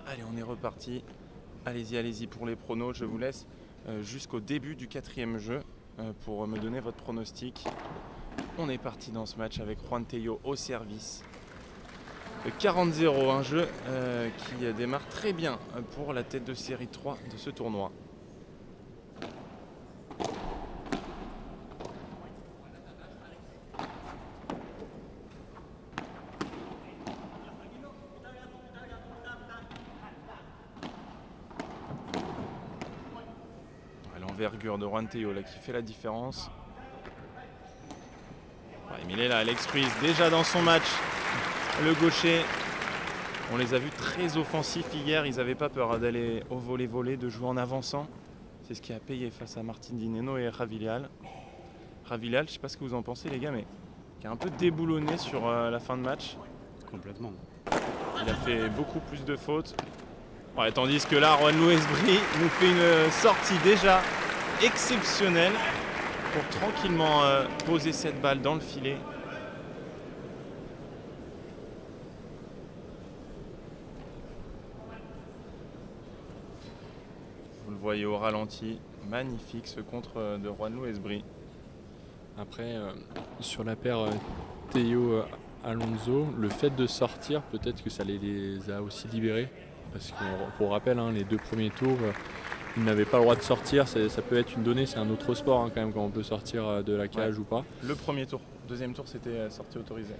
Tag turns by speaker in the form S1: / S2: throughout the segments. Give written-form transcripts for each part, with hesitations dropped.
S1: Allez, on est reparti. Allez-y, allez-y pour les pronos. Je vous laisse jusqu'au début du 4e jeu pour me donner votre pronostic. On est parti dans ce match avec Juan Tello au service. 40-0, un jeu qui démarre très bien pour la tête de série 3 de ce tournoi. L'envergure de Juan Tello là qui fait la différence. Ouais, mais il est là, Alex Ruiz déjà dans son match. Le gaucher, on les a vus très offensifs hier. Ils n'avaient pas peur d'aller au volley-volley, de jouer en avançant. C'est ce qui a payé face à Martin Dineno et Ravilal. Ravilal, je ne sais pas ce que vous en pensez les gars, mais qui a un peu déboulonné sur la fin de match.
S2: Complètement.
S1: Il a fait beaucoup plus de fautes. Ouais, tandis que là, Juan Esbri nous fait une sortie déjà exceptionnelle pour tranquillement poser cette balle dans le filet. Vous le voyez au ralenti, magnifique ce contre de Juan Esbri.
S3: Après, sur la paire Tello Alonso, le fait de sortir, peut-être que ça les a aussi libérés. Parce que pour rappel, hein, les 2 premiers tours, ils n'avaient pas le droit de sortir. Ça peut être une donnée, c'est un autre sport hein, quand même, quand on peut sortir de la cage ou pas.
S1: Le premier tour. Deuxième tour, c'était sortie autorisée.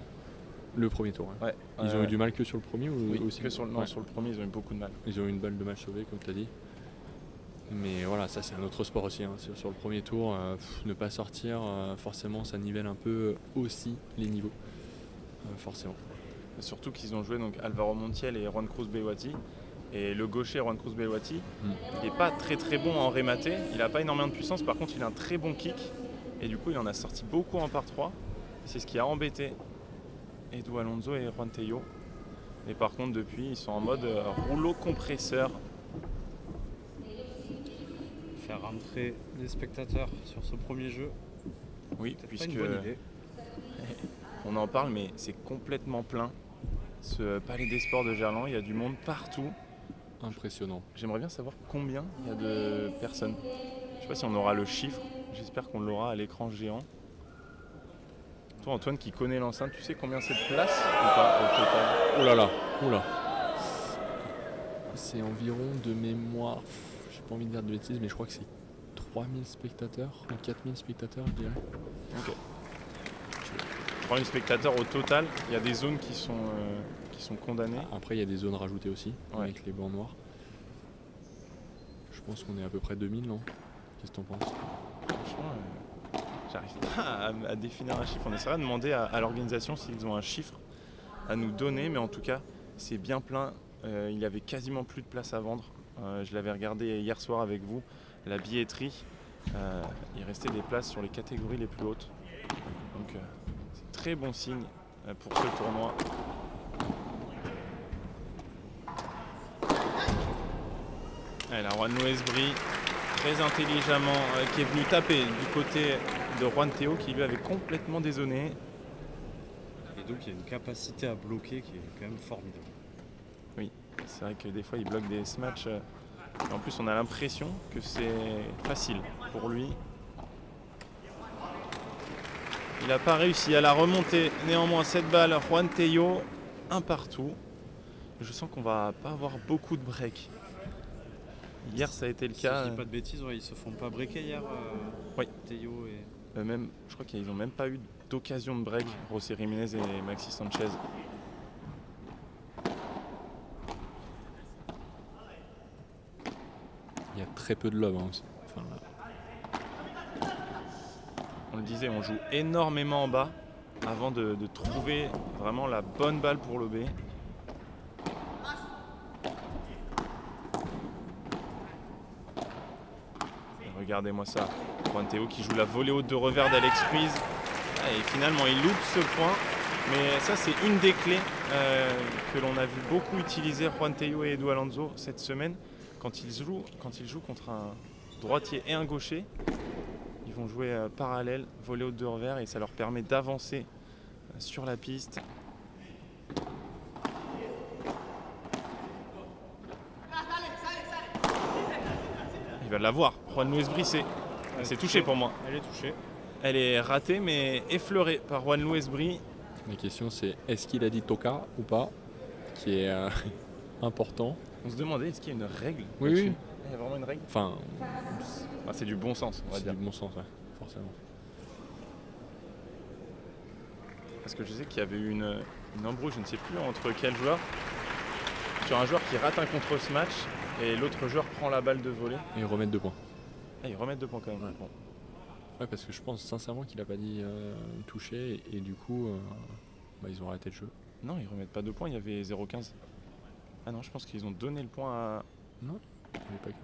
S3: Le premier tour, ouais. Ils ont eu du mal que sur le premier ou
S1: oui,
S3: aussi
S1: que sur le, non, sur le premier, ils ont eu beaucoup de mal.
S3: Ils ont eu une balle de match sauvée, comme tu as dit. Mais voilà, ça c'est un autre sport aussi. Hein. Sur le premier tour, ne pas sortir, forcément, ça nivelle un peu aussi les niveaux. Forcément.
S1: Surtout qu'ils ont joué donc Alvaro Montiel et Juan Cruz Belwati. Et le gaucher Juan Cruz Belwati, il n'est pas très bon en rématé. Il n'a pas énormément de puissance, par contre il a un très bon kick. Et du coup il en a sorti beaucoup en par 3. C'est ce qui a embêté Edu Alonso et Juan Tello. Et par contre depuis ils sont en mode rouleau compresseur.
S2: Faire rentrer les spectateurs sur ce premier jeu.
S1: Oui, puisque on en parle mais c'est complètement plein. Ce palais des sports de Gerland, il y a du monde partout.
S3: Impressionnant.
S1: J'aimerais bien savoir combien il y a de personnes. Je ne sais pas si on aura le chiffre, j'espère qu'on l'aura à l'écran géant. Toi Antoine qui connais l'enceinte, tu sais combien c'est de place ou pas au total?
S3: Oh là là, oula. C'est environ de mémoire, j'ai pas envie de dire de bêtises, mais je crois que c'est 3000 spectateurs ou 4000 spectateurs, je dirais.
S1: Ok. 3000 spectateurs au total, il y a des zones qui sont condamnées.
S3: Après, il y a des zones rajoutées aussi,
S1: ouais.
S3: Avec les bancs noirs. Je pense qu'on est à peu près 2000, non? Qu'est-ce que t'en penses?
S1: Franchement, j'arrive pas à définir un chiffre. On essaiera de demander à l'organisation s'ils ont un chiffre à nous donner, mais en tout cas, c'est bien plein. Il y avait quasiment plus de place à vendre. Je l'avais regardé hier soir avec vous, la billetterie. Il restait des places sur les catégories les plus hautes. Donc, c'est très bon signe pour ce tournoi. Et là, Juan Esbri, très intelligemment, qui est venu taper du côté de Juan Tello, qui lui avait complètement dézonné.
S2: Et donc il y a une capacité à bloquer qui est quand même formidable.
S1: Oui, c'est vrai que des fois il bloque des smatchs. En plus on a l'impression que c'est facile pour lui. Il n'a pas réussi à la remonter. Néanmoins cette balle, Juan Tello, un partout. Je sens qu'on va pas avoir beaucoup de breaks. Hier ça a été le cas.
S2: Si je dis pas de bêtises, ouais, ils se font pas breaker hier.
S1: Oui.
S2: Tello et...
S1: Même, je crois qu'ils n'ont même pas eu d'occasion de break, José Jiménez et Maxi Sanchez.
S3: Il y a très peu de love. Hein. Enfin,
S1: on le disait, on joue énormément en bas avant de trouver vraiment la bonne balle pour lober. Regardez-moi ça, Juan Tello qui joue la volée haute de revers d'Alex Ruiz. Et finalement il loupe ce point. Mais ça c'est une des clés que l'on a vu beaucoup utiliser Juan Tello et Edu Alonso cette semaine. Quand ils jouent contre un droitier et un gaucher, ils vont jouer parallèle, volée haute de revers et ça leur permet d'avancer sur la piste. va l'avoir. Juan Luis Brie, c'est touché pour moi.
S2: Elle est touchée.
S1: Elle est ratée mais effleurée par Juan Luis Brie.
S3: La question c'est est-ce qu'il a dit toka ou pas, qui est important.
S1: On se demandait est-ce qu'il y a une règle
S3: Oui,
S1: là-dessus.
S3: oui.
S1: Il y a vraiment une règle.
S3: Enfin,
S1: C'est du bon sens, on va
S3: c'est
S1: dire.
S3: du bon sens, ouais, forcément.
S1: Parce que je sais qu'il y avait eu une embrouille, je ne sais plus entre quel joueur. Sur un joueur qui rate un contre ce match et l'autre joueur prend la balle de volée.
S3: Et remettre 2 points.
S1: Ah, ils remettent 2 points quand même.
S3: Ouais.
S1: Bon.
S3: Ouais, parce que je pense sincèrement qu'il a pas dit toucher et du coup ils ont arrêté le jeu.
S1: Non, ils remettent pas 2 points, il y avait 0,15. Ah non, je pense qu'ils ont donné le point à.
S3: Non, il n'y avait pas que.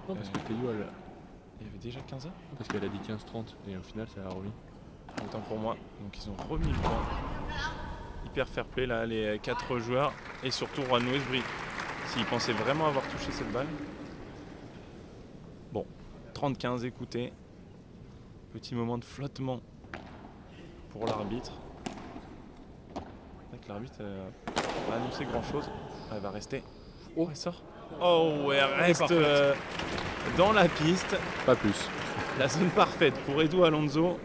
S3: Non, parce que Théo,
S1: Il y avait déjà 15 heures.
S3: parce qu'elle a dit 15-30 et au final ça a remis.
S1: Autant pour moi. Donc ils ont remis le point. Hyper fair play là, les 4 joueurs et surtout Juan Luis Brie. S'ils pensaient vraiment avoir touché cette balle. Bon, 30-15, écoutez. Petit moment de flottement pour l'arbitre. L'arbitre n'a pas annoncé grand chose. Elle va rester. Oh, elle sort. Oh, elle reste dans la piste.
S3: Pas plus.
S1: La zone parfaite pour Edu Alonso.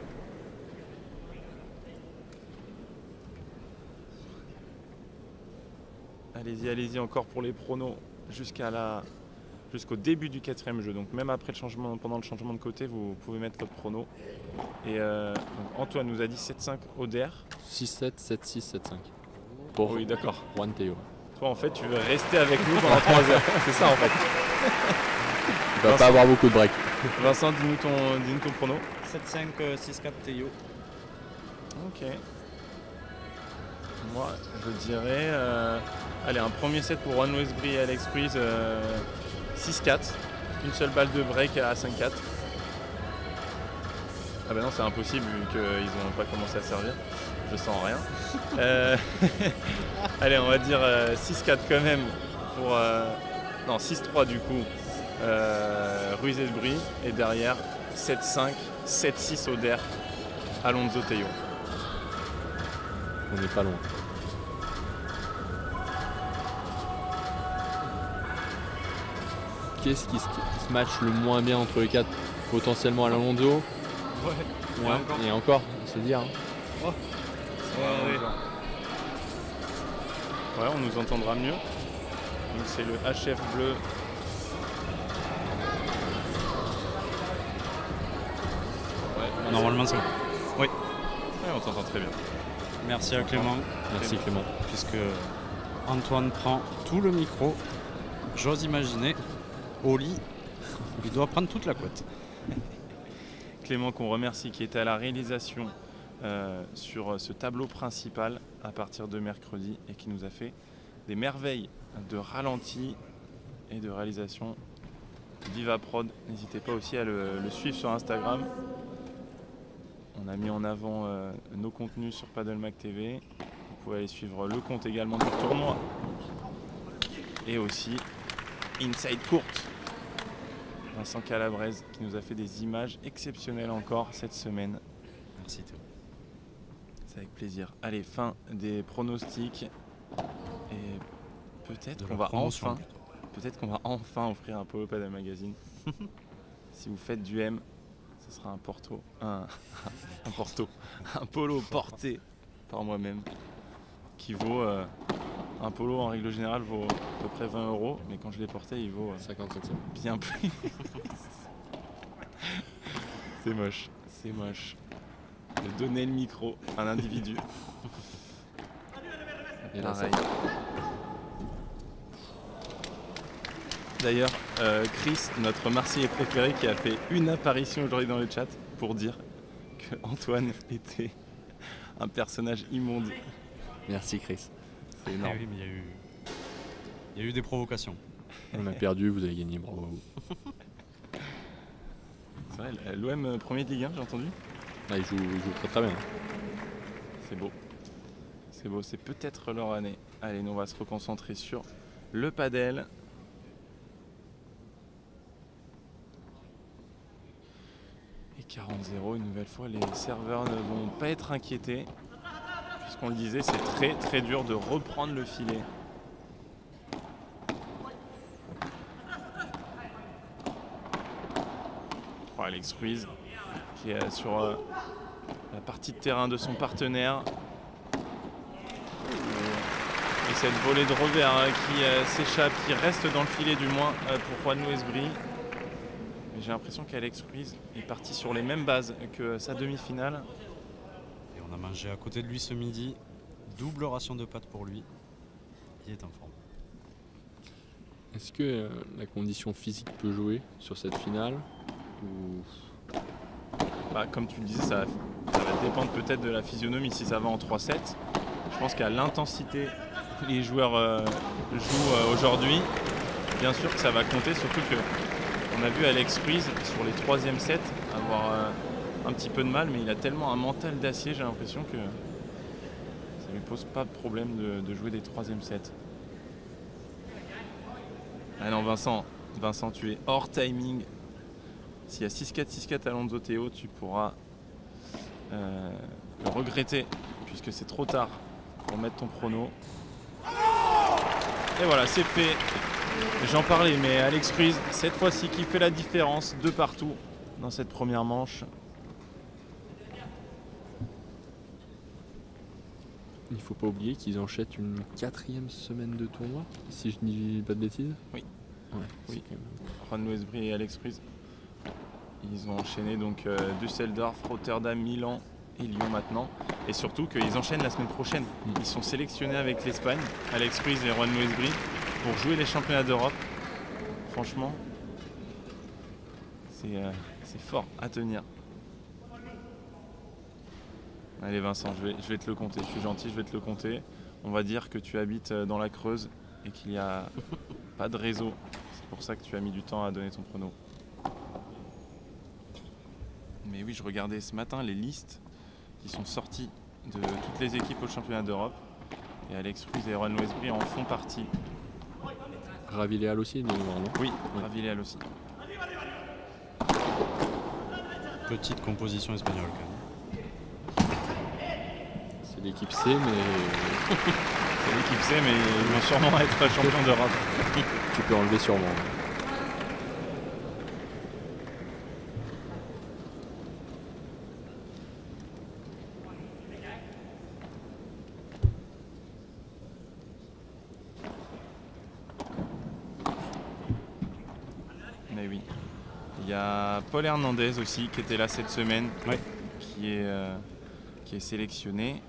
S1: Allez-y, allez-y encore pour les pronos jusqu'au début du 4e jeu. Donc même après le changement, pendant le changement de côté, vous pouvez mettre votre prono. Et donc Antoine nous a dit 7-5 ODR.
S3: 6-7, 7-6, 7-5. Pour
S1: Oui, d'accord.
S3: Juan Théo.
S1: Toi en fait tu veux rester avec nous pendant 3 heures. C'est ça en fait.
S3: Il va
S1: Vincent.
S3: pas avoir beaucoup de breaks.
S1: Vincent, dis-nous ton prono.
S2: 7-5, 6-4 Théo.
S1: Ok. Moi, je dirais... allez, un premier set pour Juan Luis Brie et Alex Ruiz, 6-4. Une seule balle de break à 5-4. Ah bah non, c'est impossible vu qu'ils n'ont pas commencé à servir. Je sens rien. Allez, on va dire 6-4 quand même pour... non, 6-3 du coup. Ruiz et Brie. Et derrière, 7-5, 7-6 Oder, Alonso Théo.
S3: On n'est pas loin. Qu'est-ce qui se match le moins bien entre les 4? Potentiellement Alonso.
S2: Ouais.
S3: Et encore, c'est dire. Hein.
S1: Ouais, on nous entendra mieux. Donc c'est le HF bleu. Ouais,
S2: Normalement, c'est bon.
S1: ouais, on t'entend très bien.
S2: Merci à Clément,
S3: Merci Clément.
S2: puisque Antoine prend tout le micro. J'ose imaginer, au lit, il doit prendre toute la couette.
S1: Clément qu'on remercie qui était à la réalisation sur ce tableau principal à partir de mercredi et qui nous a fait des merveilles de ralenti et de réalisation. Viva Prod, n'hésitez pas aussi à le suivre sur Instagram. On a mis en avant nos contenus sur Paddlemac TV. Vous pouvez aller suivre le compte également du tournoi et aussi Inside Court. Vincent Calabrese qui nous a fait des images exceptionnelles encore cette semaine.
S2: Merci Théo.
S1: C'est avec plaisir. Allez, fin des pronostics. Et peut-être
S2: De
S1: qu'on
S2: la
S1: va
S2: promotion,
S1: enfin,
S2: plutôt.
S1: peut-être qu'on va enfin offrir un Polo Paddle Magazine. Si vous faites du M, ce sera un un polo porté par moi-même qui vaut un polo en règle générale vaut à peu près 20 €, mais quand je l'ai porté il vaut
S3: 50 centimes.
S1: bien plus. C'est moche, c'est moche. De donner le micro à un individu.
S3: Et là,
S1: Pareil. D'ailleurs, Chris, notre Marseillais préféré, qui a fait une apparition aujourd'hui dans le chat pour dire que Antoine était un personnage immonde.
S3: merci Chris.
S1: C'est
S2: Ah
S1: énorme.
S2: oui, mais il y a eu des provocations.
S3: On a perdu, vous avez gagné, bravo à vous.
S1: C'est vrai, l'OM premier de Ligue 1, j'ai entendu.
S3: Ah, il joue très très bien.
S1: C'est beau. C'est beau, c'est peut-être leur année. Allez, nous on va se reconcentrer sur le padel. Et 40-0, une nouvelle fois, les serveurs ne vont pas être inquiétés. Puisqu'on le disait, c'est très très dur de reprendre le filet. Alex Ruiz qui est sur la partie de terrain de son partenaire. Et cette volée de revers qui s'échappe, qui reste dans le filet du moins pour Juan Luis Brie. Mais j'ai l'impression qu'Alex Ruiz est parti sur les mêmes bases que sa demi-finale.
S2: Et on a mangé à côté de lui ce midi. Double ration de pâtes pour lui. Il est en forme.
S3: Est-ce que la condition physique peut jouer sur cette finale ou...
S1: Comme tu le disais, ça va dépendre peut-être de la physionomie si ça va en 3-7. Je pense qu'à l'intensité que les joueurs jouent aujourd'hui, bien sûr que ça va compter, surtout qu'on a vu Alex Ruiz sur les 3e sets avoir un petit peu de mal, mais il a tellement un mental d'acier, j'ai l'impression que ça lui pose pas de problème de jouer des 3e sets. Ah non, Vincent, tu es hors timing. S'il y a 6-4, 6-4 Alonso Théo, tu pourras le regretter puisque c'est trop tard pour mettre ton prono. Et voilà, c'est fait. J'en parlais, mais Alex Ruiz, cette fois-ci, qui fait la différence de partout dans cette première manche.
S3: Il ne faut pas oublier qu'ils enchaînent une 4e semaine de tournoi, si je ne dis pas de bêtises.
S1: Oui.
S3: Ouais,
S1: Oui. Juan Luis Brie et Alex Ruiz. Ils ont enchaîné donc Düsseldorf, Rotterdam, Milan et Lyon maintenant. Et surtout qu'ils enchaînent la semaine prochaine. Ils sont sélectionnés avec l'Espagne, Alex Ruiz et Juan Luis Brie, pour jouer les championnats d'Europe. Franchement, c'est fort à tenir. Allez Vincent, je vais te le compter. Je suis gentil, je vais te le compter. On va dire que tu habites dans la Creuse et qu'il n'y a pas de réseau. C'est pour ça que tu as mis du temps à donner ton prono. Mais oui, je regardais ce matin les listes qui sont sorties de toutes les équipes au championnat d'Europe. Et Alex Ruiz et Juan Luis Brie en font partie.
S3: Raviléal aussi, non?
S1: Oui, Raviléal aussi.
S2: Petite composition espagnole quand même.
S3: C'est l'équipe C, mais
S1: C'est l'équipe C, mais ils vont sûrement être champions d'Europe.
S3: tu peux enlever sûrement.
S1: Mais oui. Il y a Paul Hernandez aussi qui était là cette semaine,
S2: Ouais.
S1: qui est sélectionné.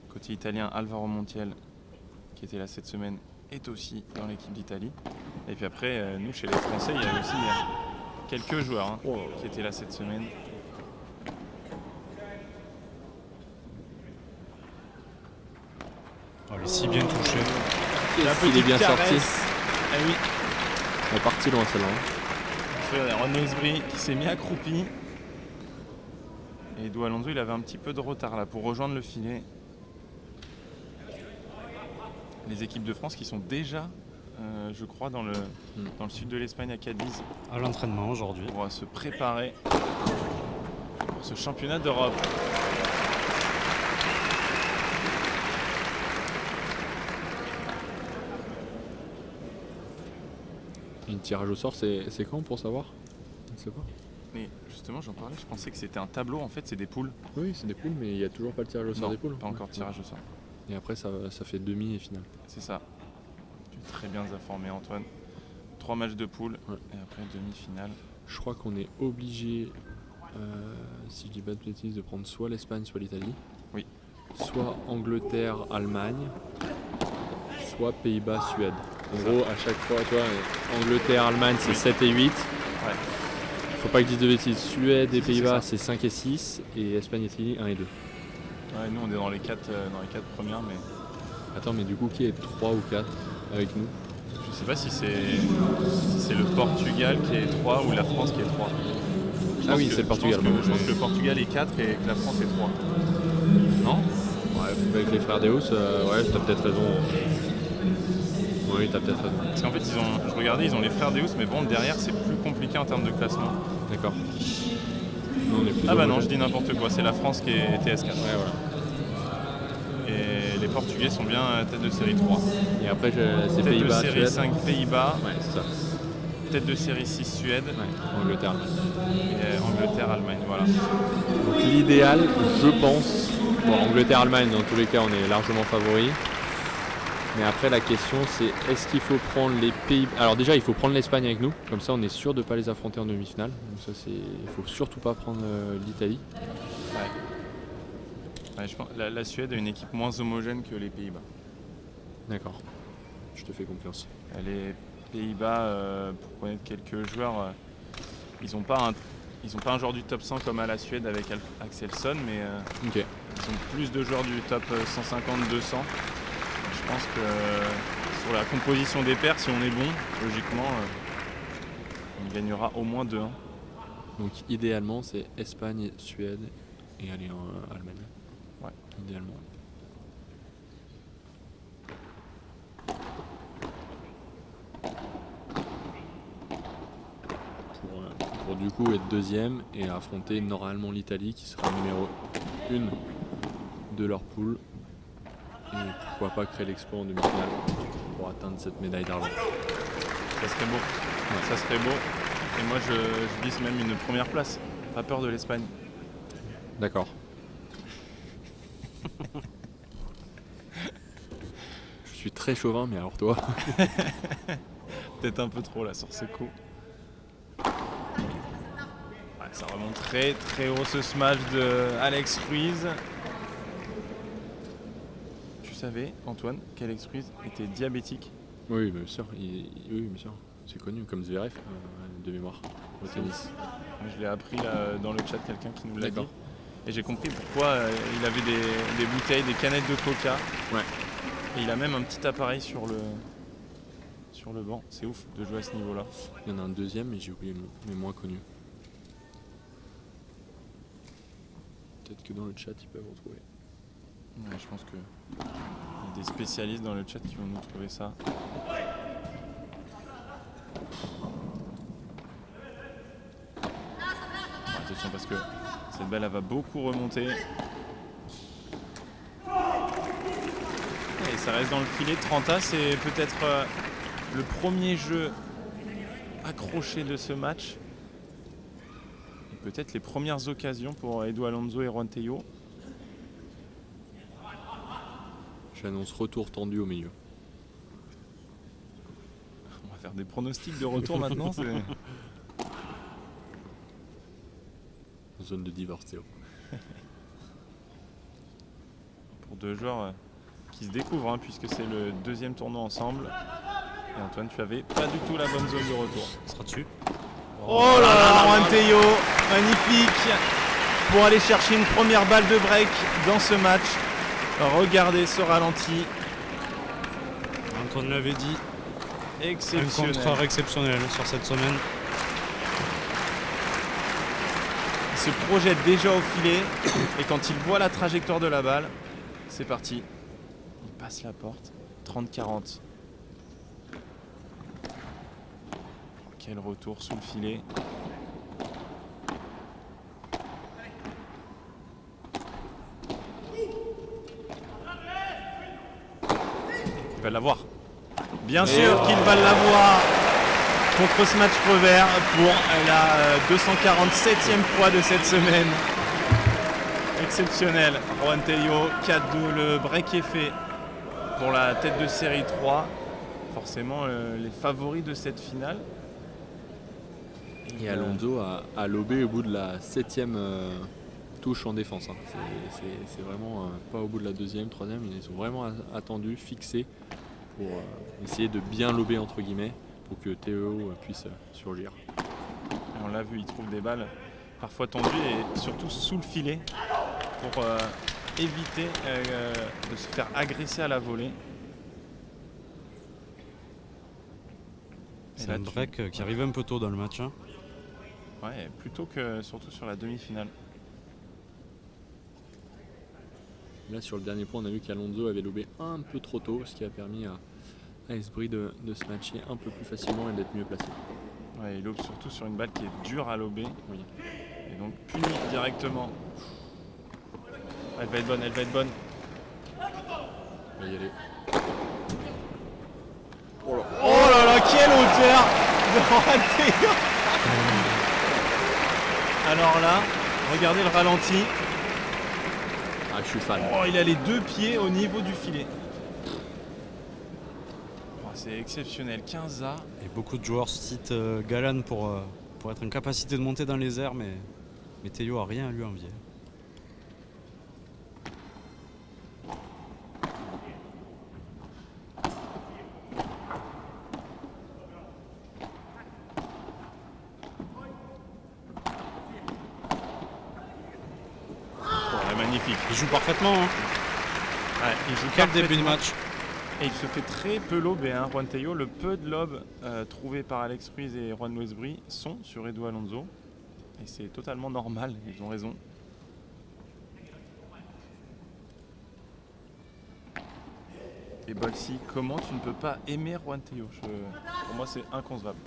S1: Côté italien, Alvaro Montiel qui était là cette semaine est aussi dans l'équipe d'Italie. Et puis après, nous chez les Français, il y a aussi quelques joueurs qui étaient là cette semaine.
S2: Oh, il est si bien touché.
S1: La
S3: Il est
S1: petite
S3: bien sorti.
S1: caresse. Ah oui.
S3: On est parti loin celle-là.
S1: Juan Luis Brie qui s'est mis accroupi. Et Edu Alonso, il avait un petit peu de retard là pour rejoindre le filet. Les équipes de France qui sont déjà, je crois, dans le sud de l'Espagne à Cadiz
S2: À l'entraînement aujourd'hui.
S1: pour se préparer pour ce championnat d'Europe.
S3: Une tirage au sort, c'est quand pour savoir? On ne sait pas.
S1: Mais justement, j'en parlais, je pensais que c'était un tableau, en fait, c'est des poules.
S3: Oui, c'est des poules, mais il n'y a toujours pas le tirage au sort
S1: Non,
S3: des poules.
S1: pas encore
S3: Ouais.
S1: tirage au sort.
S3: Et après, ça fait demi et finale.
S1: C'est ça. Tu es très bien informé, Antoine. 3 matchs de poules
S3: Ouais.
S1: et après demi-finale.
S3: Je crois qu'on est obligé, si je dis pas de bêtises, de prendre soit l'Espagne, soit l'Italie.
S1: Oui.
S3: Soit Angleterre, Allemagne, soit Pays-Bas, Suède. En gros, à chaque fois, tu vois, Angleterre, Allemagne, c'est 7 et 8.
S1: Ouais.
S3: Faut pas que je dise de bêtises. Suède et
S1: Si,
S3: Pays-Bas,
S1: c'est
S3: c'est 5 et 6. Et Espagne et Italie, 1 et 2.
S1: Ouais, nous, on est dans les 4 premières, mais
S3: Attends, mais du coup, qui est 3 ou 4 avec nous?
S1: je sais pas si c'est le Portugal qui est 3 ou la France qui est 3.
S3: Ah oui, c'est le Portugal.
S1: Je pense que le Portugal est 4 et que la France est 3.
S3: Non? Ouais, avec les frères Deus, ouais, t'as peut-être raison. Oui, t'as peut-être raison.
S1: Parce qu'en fait, je regardais, ils ont les frères Deus, mais bon, derrière, c'est plus compliqué en termes de classement.
S3: D'accord. Nous, on est plus
S1: Ah bah non,
S3: homogène.
S1: je dis n'importe quoi, c'est la France qui est TS4.
S3: Ouais, voilà.
S1: Et les Portugais sont bien tête de série 3.
S3: Et après, c'est
S1: Tête de
S3: Pays-Bas,
S1: série
S3: Suède.
S1: 5 Pays-Bas.
S3: Ouais, c'est ça.
S1: tête de série 6 Suède
S3: Ouais, Angleterre-Allemagne.
S1: et Angleterre-Allemagne. Voilà.
S3: Donc l'idéal, je pense, bon, Angleterre-Allemagne, dans tous les cas, on est largement favori. Mais après, la question, c'est est-ce qu'il faut prendre les pays... Alors déjà, il faut prendre l'Espagne avec nous. Comme ça, on est sûr de ne pas les affronter en demi-finale. Donc ça, c'est... Il faut surtout pas prendre l'Italie.
S1: Ouais, je pense, la Suède a une équipe moins homogène que les Pays-Bas.
S3: D'accord. Je te fais confiance.
S1: Les Pays-Bas, pour connaître quelques joueurs, ils n'ont pas un joueur du top 100 comme à la Suède avec Axelsson, mais
S3: Ok.
S1: ils ont plus de joueurs du top 150-200. Je pense que sur la composition des paires, si on est bon, logiquement, on gagnera au moins 2-1.
S3: Donc idéalement, c'est Espagne, Suède et aller en Allemagne.
S1: Ouais.
S3: Idéalement. Pour du coup être deuxième et affronter normalement l'Italie qui sera numéro 1 de leur poule. Et pourquoi pas créer l'exploit en demi-finale pour atteindre cette médaille d'argent.
S1: Ça serait beau.
S3: Ouais.
S1: Ça serait beau. Et moi, je vise même une première place. Pas peur de l'Espagne.
S3: D'accord. Je suis très chauvin, mais alors toi.
S1: Peut-être un peu trop là sur ce coup. Ouais, ça remonte très très haut ce smash de Alex Ruiz. Tu savais, Antoine, qu'Alex Ruiz était diabétique?
S3: Oui, bien sûr. Oui, bien sûr. C'est connu comme Zverev de mémoire au tennis.
S1: Je l'ai appris là, dans le chat, quelqu'un qui nous l'a dit.
S3: D'accord.
S1: Et j'ai compris pourquoi il avait des bouteilles, des canettes de coca.
S3: Ouais.
S1: Et il a même un petit appareil sur le banc. C'est ouf de jouer à ce niveau-là.
S3: Il y en a un deuxième, mais j'ai oublié le nom, mais moins connu. Peut-être que dans le chat, ils peuvent retrouver.
S1: Ouais, je pense qu'il y a des spécialistes dans le chat qui vont nous trouver ça. Attention parce que cette balle elle va beaucoup remonter. Et ça reste dans le filet. 30A, c'est peut-être le premier jeu accroché de ce match. Et peut-être les premières occasions pour Edu Alonso et Juan Tello.
S3: J'annonce retour tendu au milieu.
S1: On va faire des pronostics de retour maintenant.
S3: Zone de divorce, Théo.
S1: Pour deux joueurs qui se découvrent, puisque c'est le deuxième tournoi ensemble. Et Antoine, tu avais pas du tout la bonne zone de retour.
S2: Il sera dessus.
S1: Oh là là, Juan Tello, magnifique pour aller chercher une première balle de break dans ce match. Regardez ce ralenti.
S2: Antoine l'avait dit.
S1: Exceptionnel.
S2: Un contre exceptionnel sur cette semaine.
S1: Il se projette déjà au filet et quand il voit la trajectoire de la balle, c'est parti. Il passe la porte. 30-40. Quel retour sous le filet. Il va l'avoir. Bien sûr qu'il va l'avoir contre ce match revers pour la 247e fois de cette semaine. Exceptionnel. Juan Tello, 4-2, le break est fait pour la tête de série 3. Forcément les favoris de cette finale.
S3: Et Alonso a lobé au bout de la 7e touche en défense. Hein. C'est vraiment pas au bout de la 2e, 3e. Ils sont vraiment attendus, fixés pour essayer de bien lober entre guillemets pour que Théo puisse surgir.
S1: Et on l'a vu, il trouve des balles parfois tendues et surtout sous le filet pour éviter de se faire agresser à la volée.
S2: C'est un break qui arrive un peu tôt dans le match. Hein.
S1: Ouais, plutôt que surtout sur la demi-finale.
S3: Là sur le dernier point on a vu qu'Alonso avait lobé un peu trop tôt, ce qui a permis à Esbri de se matcher un peu plus facilement et d'être mieux placé.
S1: Ouais, il lobe surtout sur une balle qui est dure à lober.
S3: Oui.
S1: Et donc puni directement. Elle va être bonne, elle va être bonne.
S3: On va y aller.
S1: Oh là là, quelle hauteur! de Juan Tello. Alors là, regardez le ralenti.
S3: Ah, je suis fan.
S1: Oh, il a les 2 pieds au niveau du filet. Oh, c'est exceptionnel. 15A.
S2: Et beaucoup de joueurs citent Galan pour être en capacité de monter dans les airs, mais Tello a rien à lui envier.
S1: Magnifique.
S2: Il joue parfaitement. Hein.
S1: Ouais, il joue
S2: Quel début de
S1: parfaitement.
S2: match.
S1: Et il se fait très peu lober, hein, Juan Tello. Le peu de lobes trouvés par Alex Ruiz et Juan Luis Brie sont sur Edu Alonso. Et c'est totalement normal, ils ont raison. Et Bolsi, comment tu ne peux pas aimer Juan Tello? Pour moi, c'est inconcevable.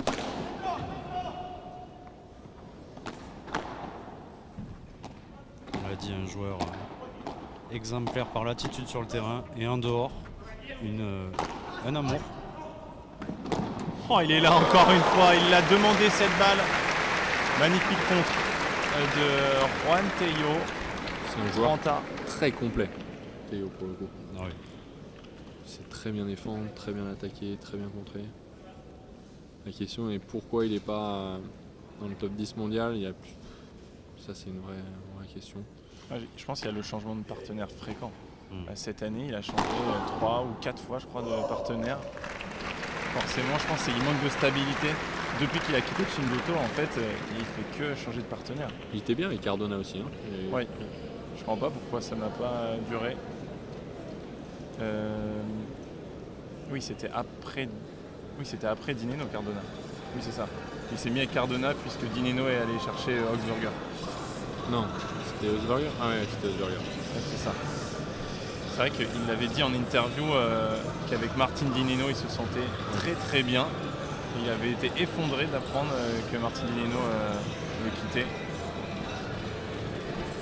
S2: On l'a dit, un joueur exemplaire par l'attitude sur le terrain et en dehors, un amour.
S1: Oh, il est là encore une fois, il l'a demandé cette balle. Magnifique contre de Juan Tello.
S3: C'est un joueur
S1: 30A.
S3: très complet, Tello, pour le coup.
S2: Ah oui.
S3: C'est très bien défendre, très bien attaquer, très bien contrer. La question est pourquoi il n'est pas dans le top 10 mondial. Ça, c'est une vraie question.
S1: Je pense qu'il y a le changement de partenaire fréquent. Cette année, il a changé 3 ou 4 fois, je crois, de partenaire. Forcément, je pense qu'il manque de stabilité. Depuis qu'il a quitté Chimboto, en fait, il fait que changer de partenaire.
S3: Il était bien avec Cardona aussi. Hein.
S1: Oui, je comprends pas pourquoi ça n'a pas duré. Oui, c'était après Dineno, Cardona. Oui, c'est ça. Il s'est mis avec Cardona puisque Dineno est allé chercher Augsburger.
S3: Non, c'était Augsburger. Ah ouais, c'était Augsburger.
S1: Ouais, c'est ça. C'est vrai qu'il l'avait dit en interview qu'avec Martin Dineno, il se sentait très très bien. Il avait été effondré d'apprendre que Martin Dineno le quittait.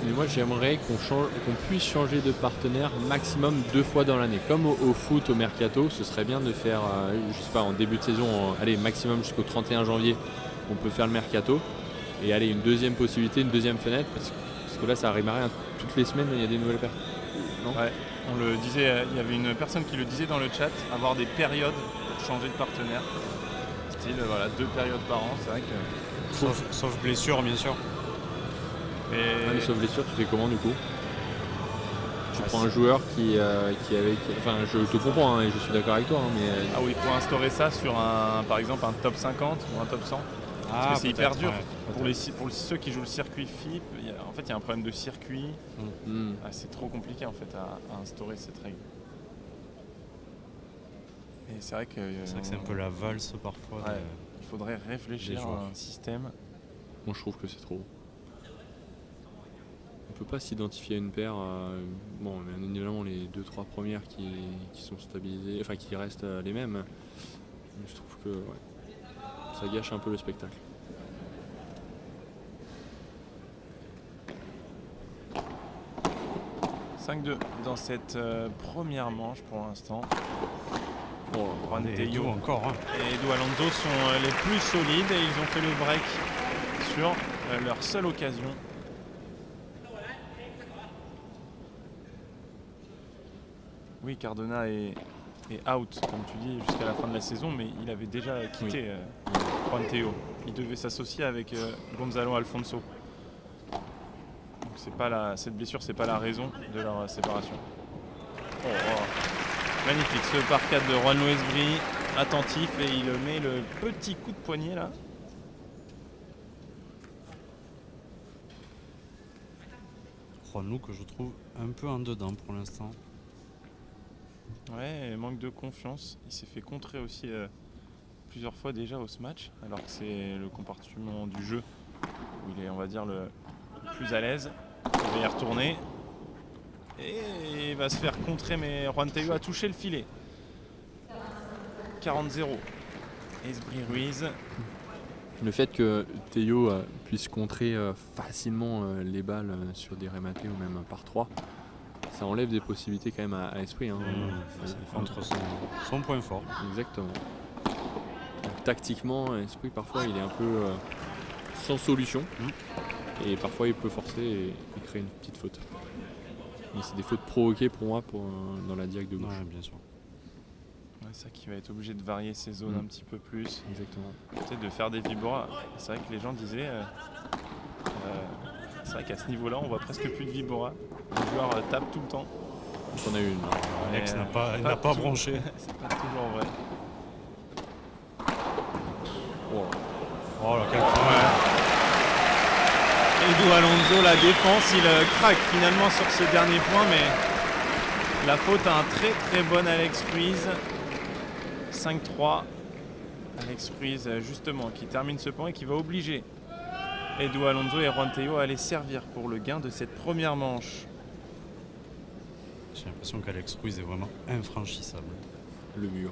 S3: Mais moi, j'aimerais qu'on puisse changer de partenaire maximum 2 fois dans l'année. Comme au foot, au mercato, ce serait bien de faire, je sais pas, en début de saison, allez, maximum jusqu'au 31 janvier, on peut faire le mercato. Et allez, une deuxième possibilité, une deuxième fenêtre, parce que là, ça a démarré toutes les semaines, il y a des nouvelles paires. Non ?
S1: Ouais, on le disait, il y avait une personne qui le disait dans le chat, avoir des périodes pour changer de partenaire. Style, voilà, 2 périodes par an, c'est vrai que...
S2: Sauf blessure, bien sûr.
S3: Mais sauf blessure, tu fais comment du coup? Tu prends un joueur qui avait... Enfin, je te comprends hein, et je suis d'accord avec toi, hein, mais...
S1: Ah oui, il faut instaurer ça sur par exemple un top 50 ou un top 100. Parce que c'est hyper dur. Ouais. Pour ceux qui jouent le circuit FIP, en fait, il y a un problème de circuit. Ah, c'est trop compliqué en fait à instaurer cette règle. Et c'est vrai que
S2: c'est un peu la valse parfois.
S1: Ouais, il faudrait réfléchir à un système.
S3: Moi, je trouve que c'est trop. On peut pas s'identifier à une paire. Bon, bien évidemment, les 2-3 premières qui sont stabilisées, enfin qui restent les mêmes. Mais je trouve que ça gâche un peu le spectacle.
S1: « 5-2 dans cette première manche pour l'instant.
S2: Juan Tello encore. Hein.
S1: Et Edu Alonso sont les plus solides et ils ont fait le break sur leur seule occasion. Oui, Cardona est out, comme tu dis, jusqu'à la fin de la saison, mais il avait déjà quitté Juan Tello. Il devait s'associer avec Gonzalo Alfonso. Donc cette blessure, c'est pas la raison de leur séparation. Magnifique, ce par 4 de Juan Luis Brie, attentif, et il met le petit coup de poignet là.
S2: Juan que je trouve un peu en dedans pour l'instant.
S1: Ouais, manque de confiance. Il s'est fait contrer aussi plusieurs fois déjà au match, alors que c'est le comportement du jeu où il est, on va dire, le plus à l'aise. Il va y retourner et il va se faire contrer, mais Juan Tello a touché le filet. 40-0. Esbri Ruiz.
S3: Le fait que Tello puisse contrer facilement les balles sur des rematés ou même par 3, ça enlève des possibilités quand même à Esprit. Hein.
S2: Ça entre son point fort.
S3: Exactement. Donc tactiquement, Esprit parfois il est un peu sans solution. Et parfois il peut forcer et créer une petite faute. Mais c'est des fautes provoquées pour moi dans la direct de gauche.
S2: Ouais, bien sûr.
S1: Ouais, c'est ça qui va être obligé de varier ses zones un petit peu plus.
S3: Exactement.
S1: Peut-être de faire des vibora. C'est vrai que les gens disaient. C'est vrai qu'à ce niveau-là, on voit presque plus de vibora. Les joueurs tapent tout le temps.
S3: On a eu une.
S2: Alex
S1: Mais,
S2: n'a pas
S1: tout-
S2: branché.
S1: C'est pas toujours vrai.
S3: Wow.
S2: Oh là, quel point.
S1: Edu Alonso, la défense, il craque finalement sur ce dernier point, mais la faute à un très très bon Alex Ruiz. 5-3. Alex Ruiz, justement, qui termine ce point et qui va obliger Edu Alonso et Juan Tello à aller servir pour le gain de cette première manche.
S2: J'ai l'impression qu'Alex Ruiz est vraiment infranchissable.
S3: Le mur.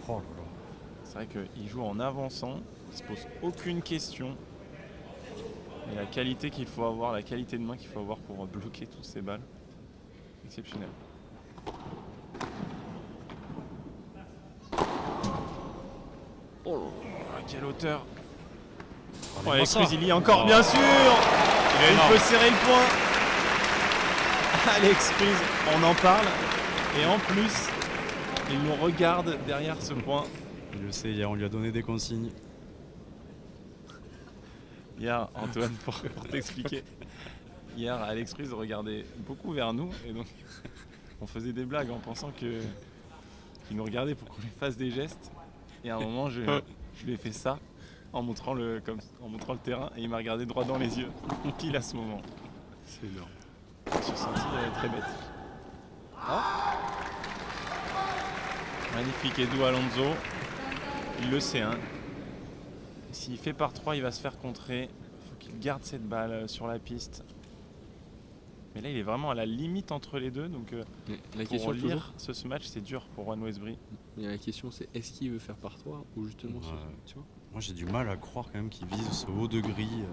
S2: Oh là là.
S1: C'est vrai qu'il joue en avançant, il se pose aucune question. Et la qualité qu'il faut avoir, la qualité de main qu'il faut avoir pour bloquer toutes ces balles, exceptionnel. Oh, à quelle hauteur! Oh, Alex Ruiz, il y est encore, bien sûr! Il peut serrer le point. Alex Ruiz, on en parle. Et en plus, il nous regarde derrière ce point.
S2: Il le sait, hier on lui a donné des consignes.
S1: Hier, Antoine, pour t'expliquer, hier, Alex Ruiz regardait beaucoup vers nous et donc on faisait des blagues en pensant qu'il nous regardait pour qu'on lui fasse des gestes. Et à un moment, je lui ai fait ça en montrant le terrain et il m'a regardé droit dans les yeux, pile à ce moment.
S2: C'est énorme.
S1: Je me suis senti très bête. Magnifique Edu Alonso, il le sait, hein. S'il fait par 3, il va se faire contrer. Il faut qu'il garde cette balle sur la piste. Mais là, il est vraiment à la limite entre les deux. Donc,
S3: La
S1: pour
S3: question toujours,
S1: lire ce match, c'est dur pour Juan Westbury.
S3: la question c'est est-ce qu'il veut faire par 3 ou justement tu vois.
S2: Moi j'ai du mal à croire quand même qu'il vise ce haut de grille.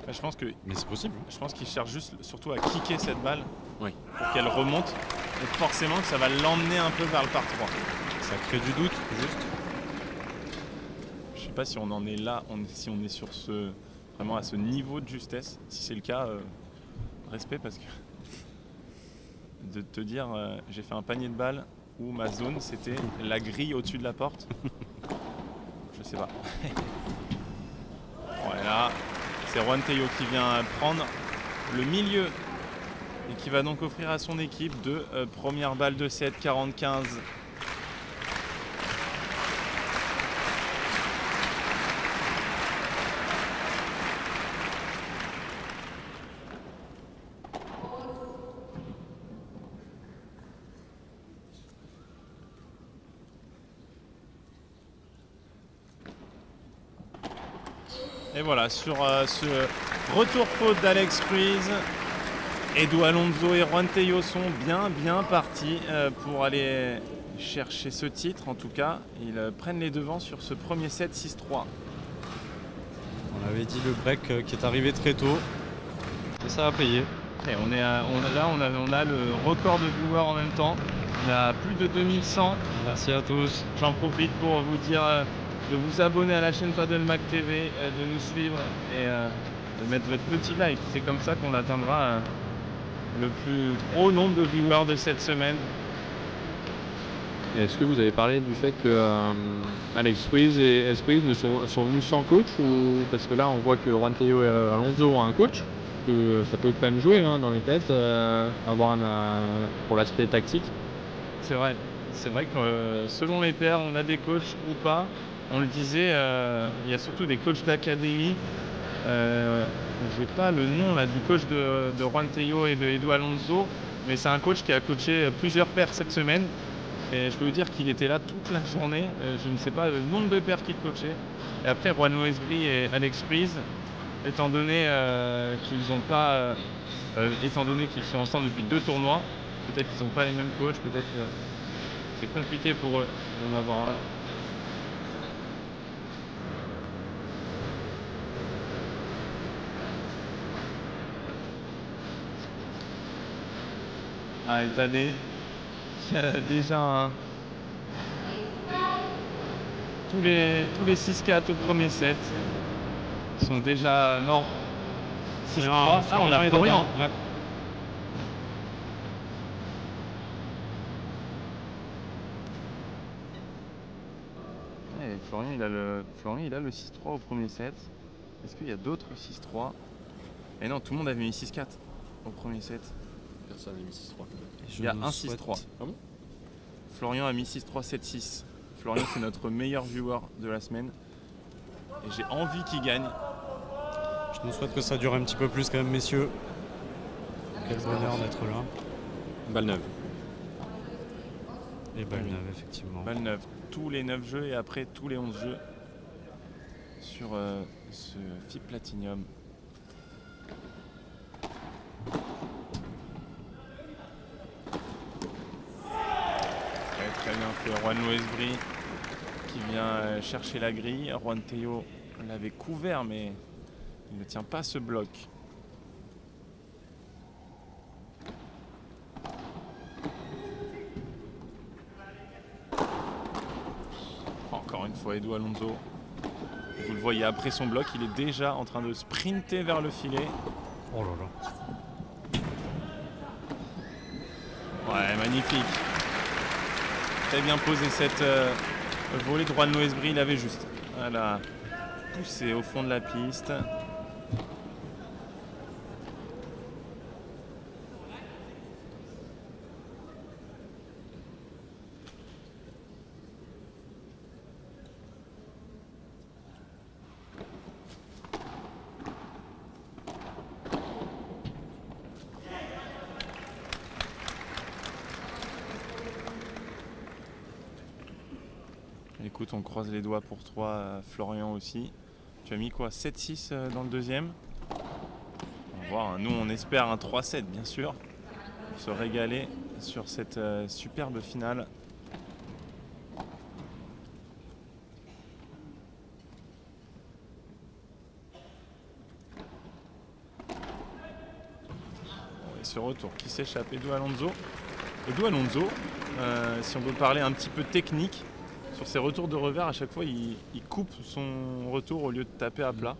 S1: Bah, je pense
S2: Mais c'est possible.
S1: qu'il cherche juste surtout à kicker cette balle
S3: Oui.
S1: pour qu'elle remonte. Et forcément que ça va l'emmener un peu vers le par 3.
S2: Ça crée du doute, juste.
S1: Je sais pas si on en est là, si on est sur vraiment à ce niveau de justesse. Si c'est le cas, respect, parce que de te dire j'ai fait un panier de balles où ma zone c'était la grille au-dessus de la porte, je sais pas. Voilà, c'est Juan Tello qui vient prendre le milieu et qui va donc offrir à son équipe deux premières balles de 7, 40-15. Et voilà, sur ce retour faute d'Alex Ruiz, Edu Alonso et Juan Tello sont bien partis pour aller chercher ce titre. En tout cas, ils prennent les devants sur ce premier set 6-3.
S2: On avait dit le break qui est arrivé très tôt. Et ça a payé.
S1: Et on a le record de viewers en même temps. On a plus de 2100.
S2: Merci à tous.
S1: J'en profite pour vous dire de vous abonner à la chaîne Paddle-Mac TV, de nous suivre et de mettre votre petit like. C'est comme ça qu'on atteindra le plus gros nombre de viewers de cette semaine.
S3: Est-ce que vous avez parlé du fait que Alex Ruiz et Esprit sont venus sans coach ou parce que là on voit que Juan Tello et Alonso ont un coach, que ça peut quand même jouer dans les têtes, avoir pour l'aspect tactique.
S1: C'est vrai que selon les pairs, on a des coachs ou pas. On le disait, il y a surtout des coachs d'académie. Je n'ai pas le nom là, du coach de Juan Tello et de Edu Alonso, mais c'est un coach qui a coaché plusieurs pairs cette semaine. Et je peux vous dire qu'il était là toute la journée. Je ne sais pas le nombre de pairs qu'il coachait. Et après, Juan Westbury et Alex Ruiz, étant donné qu'ils sont ensemble depuis 2 tournois, peut-être qu'ils ne sont pas les mêmes coachs, peut-être c'est compliqué pour eux d'en avoir un. Ah, cette année, il y a déjà tous les 6-4 au premier set sont déjà... non. On a Florian. Florian, il a le 6-3 au premier set. Est-ce qu'il y a d'autres 6-3? Et non, tout le monde avait mis 6-4 au premier set.
S3: Personne n'a mis 6-3.
S1: Il y a un 6-3.
S3: Ah bon?
S1: Florian a mis 6-3, 7-6. Florian, c'est notre meilleur viewer de la semaine. Et j'ai envie qu'il gagne.
S2: Je nous souhaite que ça dure un petit peu plus quand même, messieurs. Quel bonheur d'être là.
S3: Balle neuve.
S2: Et balle neuve, effectivement.
S1: Balle neuve. Tous les 9 jeux et après tous les 11 jeux sur ce FIP Platinum. Très bien fait Juan Loesbri qui vient chercher la grille. Juan Teo l'avait couvert mais il ne tient pas ce bloc. Encore une fois Edu Alonso. Vous le voyez après son bloc, il est déjà en train de sprinter vers le filet.
S2: Oh là là.
S1: Ouais, magnifique. Très bien posé cette volée de Juan Loesbri, il avait juste à la pousser au fond de la piste. Écoute, on croise les doigts pour toi, Florian aussi. Tu as mis quoi, 7-6 dans le deuxième? On va voir, nous on espère un 3-7 bien sûr, pour se régaler sur cette superbe finale. Et ce retour qui s'échappe, Edu Alonso. Edu Alonso, si on veut parler un petit peu technique, sur ses retours de revers, à chaque fois, il coupe son retour au lieu de taper à plat.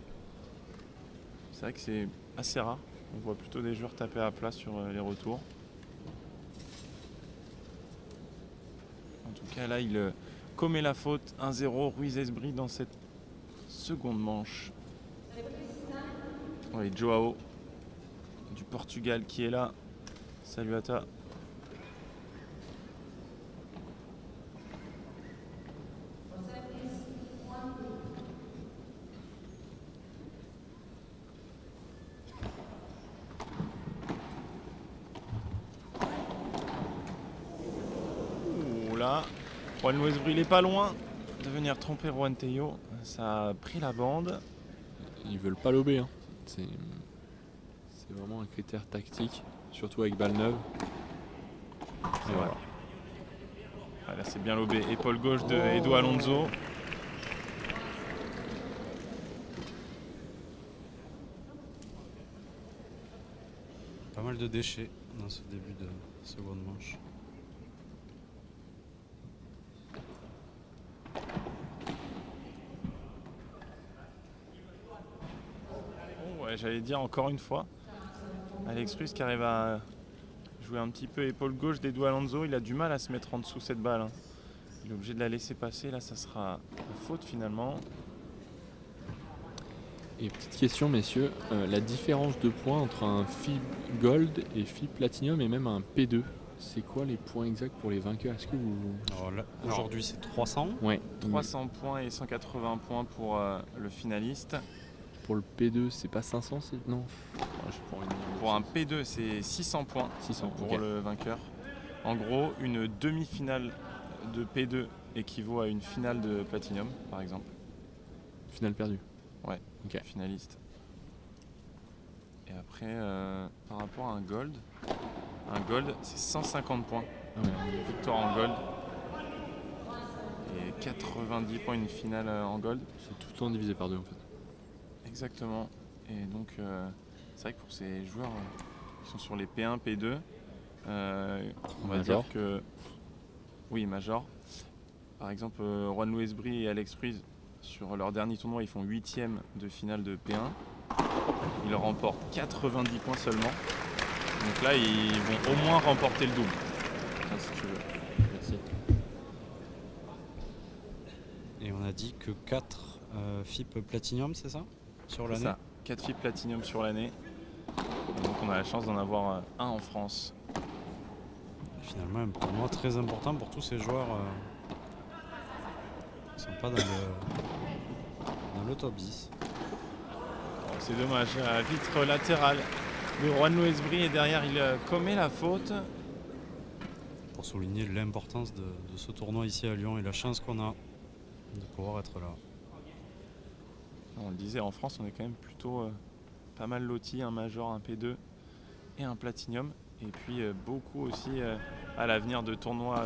S1: C'est vrai que c'est assez rare. On voit plutôt des joueurs taper à plat sur les retours. En tout cas, là, il commet la faute. 1-0, Ruiz-Esbri dans cette seconde manche. Oui, Joao du Portugal qui est là. Salut à toi. Juan Loesbri, il est pas loin de venir tromper Juan Teo. Ça a pris la bande.
S3: Ils veulent pas lober. Hein. C'est vraiment un critère tactique, surtout avec balle neuve.
S1: Et voilà. Ah, là, c'est bien lobé. Épaule gauche de Edu Alonso.
S2: Pas mal de déchets dans ce début de seconde manche.
S1: J'allais dire encore une fois, Alex Ruiz qui arrive à jouer un petit peu épaule gauche d'Edu Alonso, il a du mal à se mettre en dessous cette balle. Hein. Il est obligé de la laisser passer, là ça sera une faute finalement.
S3: Et petite question messieurs, la différence de points entre un FIB Gold et FIB Platinum et même un P2, c'est quoi les points exacts pour les vainqueurs? Est-ce que vous...
S2: Aujourd'hui c'est 300.
S3: Ouais.
S1: 300 points et 180 points pour le finaliste.
S3: Pour le P2, c'est pas 500, non.
S1: Pour un P2, c'est 600 points
S3: 600,
S1: pour le vainqueur. En gros, une demi-finale de P2 équivaut à une finale de Platinum, par exemple.
S3: Finale perdue.
S1: Ouais, finaliste. Et après, par rapport à un Gold, c'est 150 points.
S3: Ah ouais.
S1: Victoire en Gold. Et 90 points, une finale en Gold.
S3: C'est tout le temps divisé par deux en fait.
S1: Exactement. Et donc, c'est vrai que pour ces joueurs qui sont sur les P1, P2, on va dire que... Oui, Major. Par exemple, Juan Luis Brie et Alex Ruiz, sur leur dernier tournoi, ils font 8e de finale de P1. Ils remportent 90 points seulement. Donc là, ils vont au moins remporter le double. Enfin, si tu veux.
S3: Merci.
S2: Et on a dit que 4 FIP Platinum, c'est ça? Sur
S1: C'est
S2: l'année?
S1: ça, 4 FIP Platinum sur l'année. Et donc on a la chance d'en avoir un en un
S2: Finalement, un tournoi très important pour tous ces joueurs qui ne sont pas dans le top 10.
S1: C'est dommage, la vitre latérale de Juan Luis Brie et derrière il commet la faute.
S2: Pour souligner l'importance de ce tournoi ici à Lyon et la chance qu'on a de pouvoir être là.
S1: On le disait, en France on est quand même plutôt pas mal loti, un major, un P2 et un platinum. Et puis beaucoup aussi à l'avenir de tournois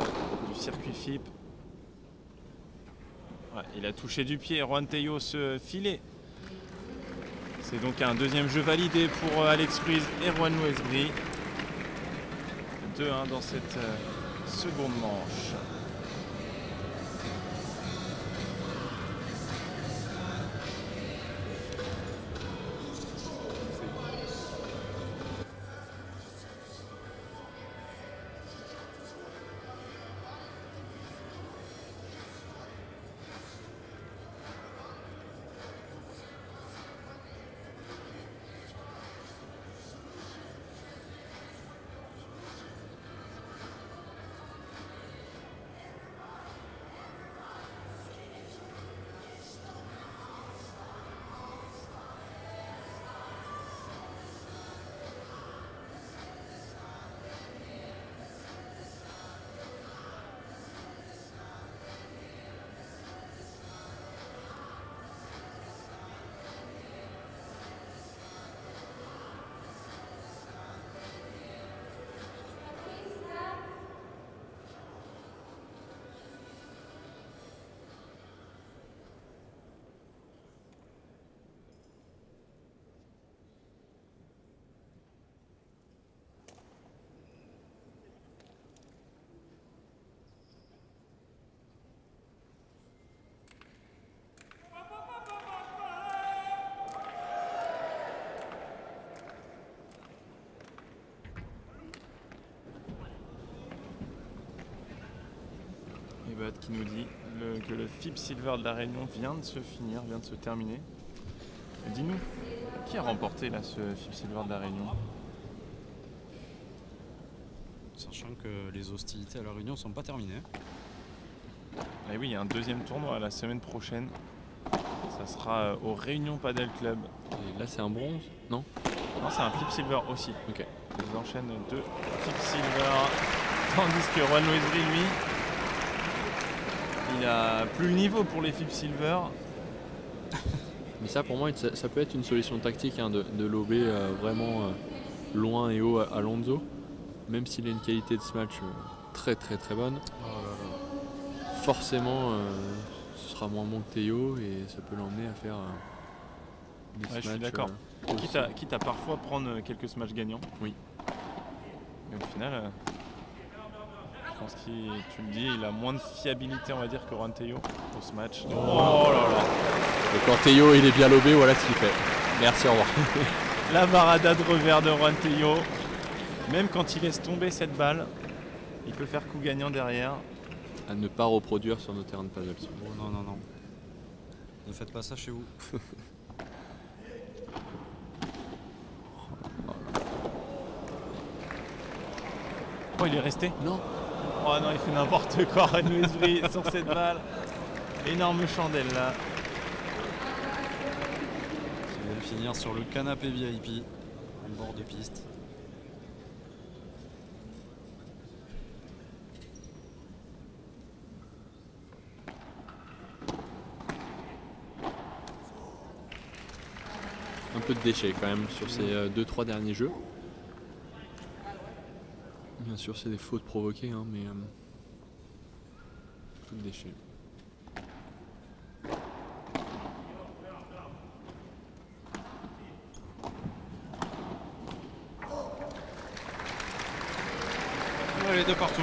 S1: du circuit FIP. Ouais, il a touché du pied, Juan Tello se filet. C'est donc un deuxième jeu validé pour Alex Ruiz et Juan Luis Brie. 2-1 dans cette seconde manche. Qui nous dit que le FIP Silver de la Réunion vient de se finir, vient de se terminer. Dis-nous, qui a remporté là ce FIP Silver de la Réunion?
S2: Sachant que les hostilités à la Réunion ne sont pas terminées.
S1: Et oui, il y a un deuxième tournoi la semaine prochaine. Ça sera au Réunion Padel Club.
S3: Et là c'est un bronze, non?
S1: Non, c'est un FIP Silver aussi.
S3: Ok.
S1: Ils enchaînent 2 FIP Silver. Tandis que Juan Luis Brie, lui, il a plus le niveau pour les FIP Silver.
S3: Mais ça pour moi ça peut être une solution tactique hein, de lober vraiment loin et haut à Alonso. Même s'il a une qualité de ce match très bonne. Forcément ce sera moins bon que Théo et ça peut l'emmener à faire des
S1: Ouais, je suis
S3: matchs,
S1: d'accord. Quitte à parfois prendre quelques smash gagnants.
S3: Oui.
S1: Mais au final, je pense qu'il, tu le dis, il a moins de fiabilité, on va dire, que Juan Tello pour ce match. Oh là là.
S3: Et quand Théo il est bien lobé, voilà ce qu'il fait. Merci, au revoir.
S1: La barada de revers de Juan Tello. Même quand il laisse tomber cette balle, il peut faire coup gagnant derrière.
S3: À ne pas reproduire sur nos terrains de paddle.
S2: Oh non, non, non. Ne faites pas ça chez vous.
S1: Oh, il est resté?
S3: Non.
S1: Oh non, il fait n'importe quoi, Juan Luis Brie sur cette balle. Énorme chandelle là.
S2: Qui vient finir sur le canapé VIP, en bord de piste.
S3: Un peu de déchets quand même sur ces 2-3 derniers jeux. Bien sûr c'est des fautes provoquées hein, mais un peu de déchets.
S2: Allez, de partout.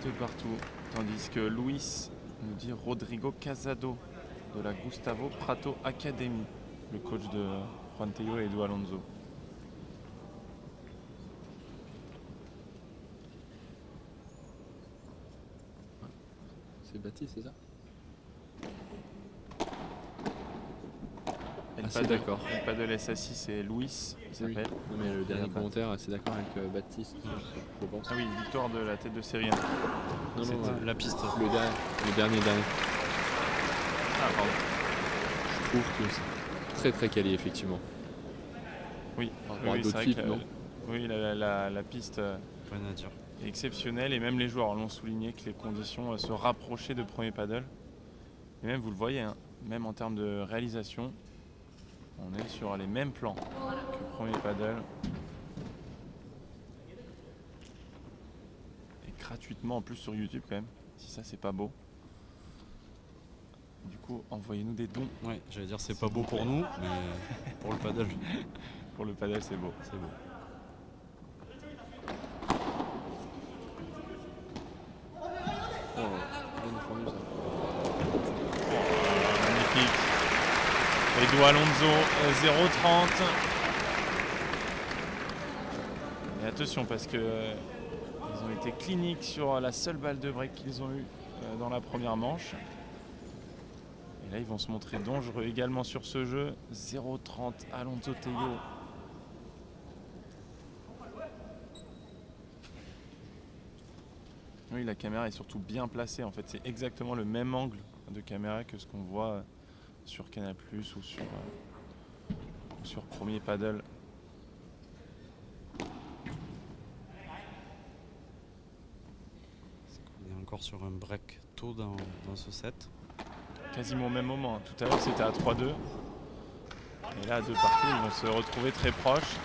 S1: de partout. Tandis que Luis nous dit Rodrigo Casado de la Gustavo Prato Academy, le coach de Juan Tello et Edu Alonso.
S3: C'est Baptiste, c'est ça?
S1: D'accord. El Padel SSI, c'est Luis, il s'appelle.
S3: Oui. Non, mais le dernier commentaire, c'est d'accord avec Baptiste, je pense.
S1: Ah oui, victoire de la tête de série 1.
S3: Non,
S2: La piste.
S3: Le dernier.
S1: Ah, pardon.
S3: Je trouve que c'est très très quali, effectivement.
S1: Oui,
S3: Par rapport à
S1: oui,
S3: d'autres
S1: c'est
S3: types,
S1: vrai que
S3: non?
S1: oui, la piste
S2: Rien à dire.
S1: est exceptionnelle et même les joueurs l'ont souligné que les conditions se rapprochaient de premier paddle. Et même vous le voyez, hein, même en termes de réalisation, on est sur les mêmes plans que premier paddle. Et gratuitement en plus sur YouTube quand même, si ça c'est pas beau. Du coup, envoyez-nous des dons.
S2: Ouais, j'allais dire c'est pas beau pour nous, mais pour le paddle,
S1: Pour le paddle, c'est beau.
S2: c'est beau.
S3: Oh, bien défendu ça.
S1: Magnifique. Edu Alonso, 0,30. Et attention parce que ils ont été cliniques sur la seule balle de break qu'ils ont eue dans la première manche. Et là, ils vont se montrer dangereux également sur ce jeu. 0,30 Alonso Tello. Oui, la caméra est surtout bien placée. En fait, c'est exactement le même angle de caméra que ce qu'on voit sur Canal+ ou sur Premier Paddle.
S2: On est encore sur un break tôt dans ce set.
S1: Quasiment au même moment. Tout à l'heure, c'était à 3-2. Et là, de partout, ils vont se retrouver très proches.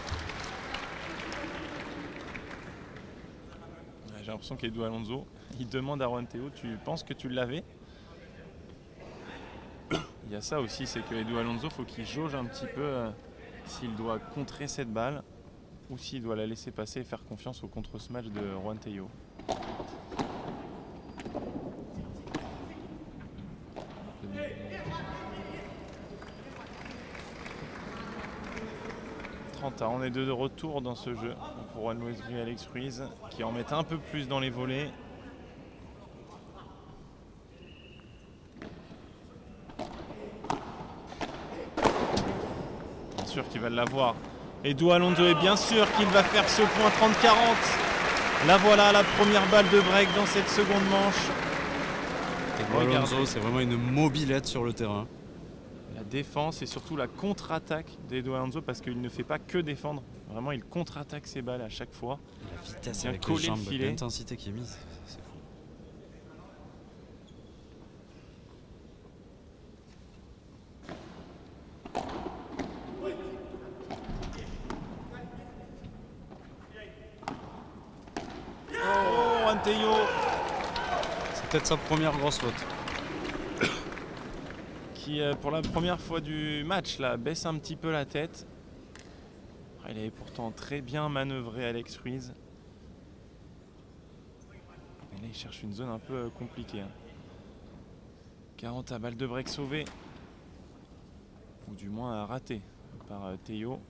S1: J'ai l'impression qu'Edu Alonso, il demande à Juan Tello, tu penses que tu l'avais? Il y a ça aussi, c'est que Edu Alonso, faut qu'il jauge un petit peu s'il doit contrer cette balle ou s'il doit la laisser passer et faire confiance au contre-smash de Juan Tello. On est de retour dans ce jeu pour Juan Luis Brio et Alex Ruiz qui en mettent un peu plus dans les volets. Bien sûr qu'il va l'avoir. Edu Alonso est bien sûr qu'il va faire ce point 30-40. Là voilà la première balle de break dans cette seconde manche.
S2: Edu Alonso, c'est vraiment une mobilette sur le terrain.
S1: La défense et surtout la contre-attaque d'Edu Alonso parce qu'il ne fait pas que défendre. Vraiment, il contre-attaque ses balles à chaque fois.
S2: La vitesse
S1: Bien
S2: avec les
S1: coller le
S2: jambes,
S1: filet.
S2: l'intensité qui est mise, c'est fou.
S1: Oh, Juan Tello
S2: C'est peut-être sa première grosse faute.
S1: qui, pour la première fois du match, là, baisse un petit peu la tête. Il avait pourtant très bien manœuvré Alex Ruiz. Et là, il cherche une zone un peu compliquée. 40 à balle de break sauvée. Ou du moins raté par Tello.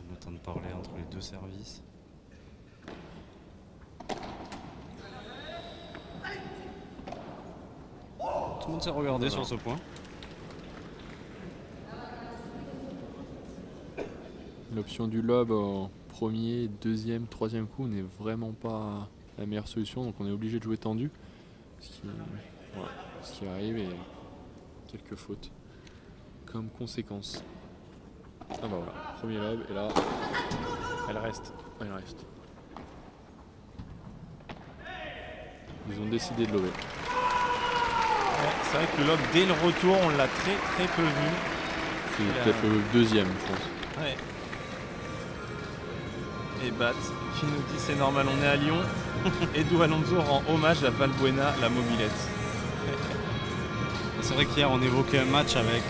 S2: On attend de parler entre les deux services. Tout le monde s'est regardé sur ce point.
S3: L'option du lob en premier, deuxième, troisième coup n'est vraiment pas la meilleure solution, donc on est obligé de jouer tendu. Ce qui arrive et quelques fautes comme conséquence. Ah bah voilà, premier lob et là
S1: Elle reste.
S3: elle reste. Ils ont décidé de lober.
S1: Ouais, c'est vrai que le lob, dès le retour, on l'a très très peu vu.
S3: C'est peut-être le deuxième, je pense.
S1: Ouais. Et Bat qui nous dit c'est normal, on est à Lyon. Edu Alonso rend hommage à Valbuena, la mobilette.
S2: C'est vrai qu'hier on évoquait un match avec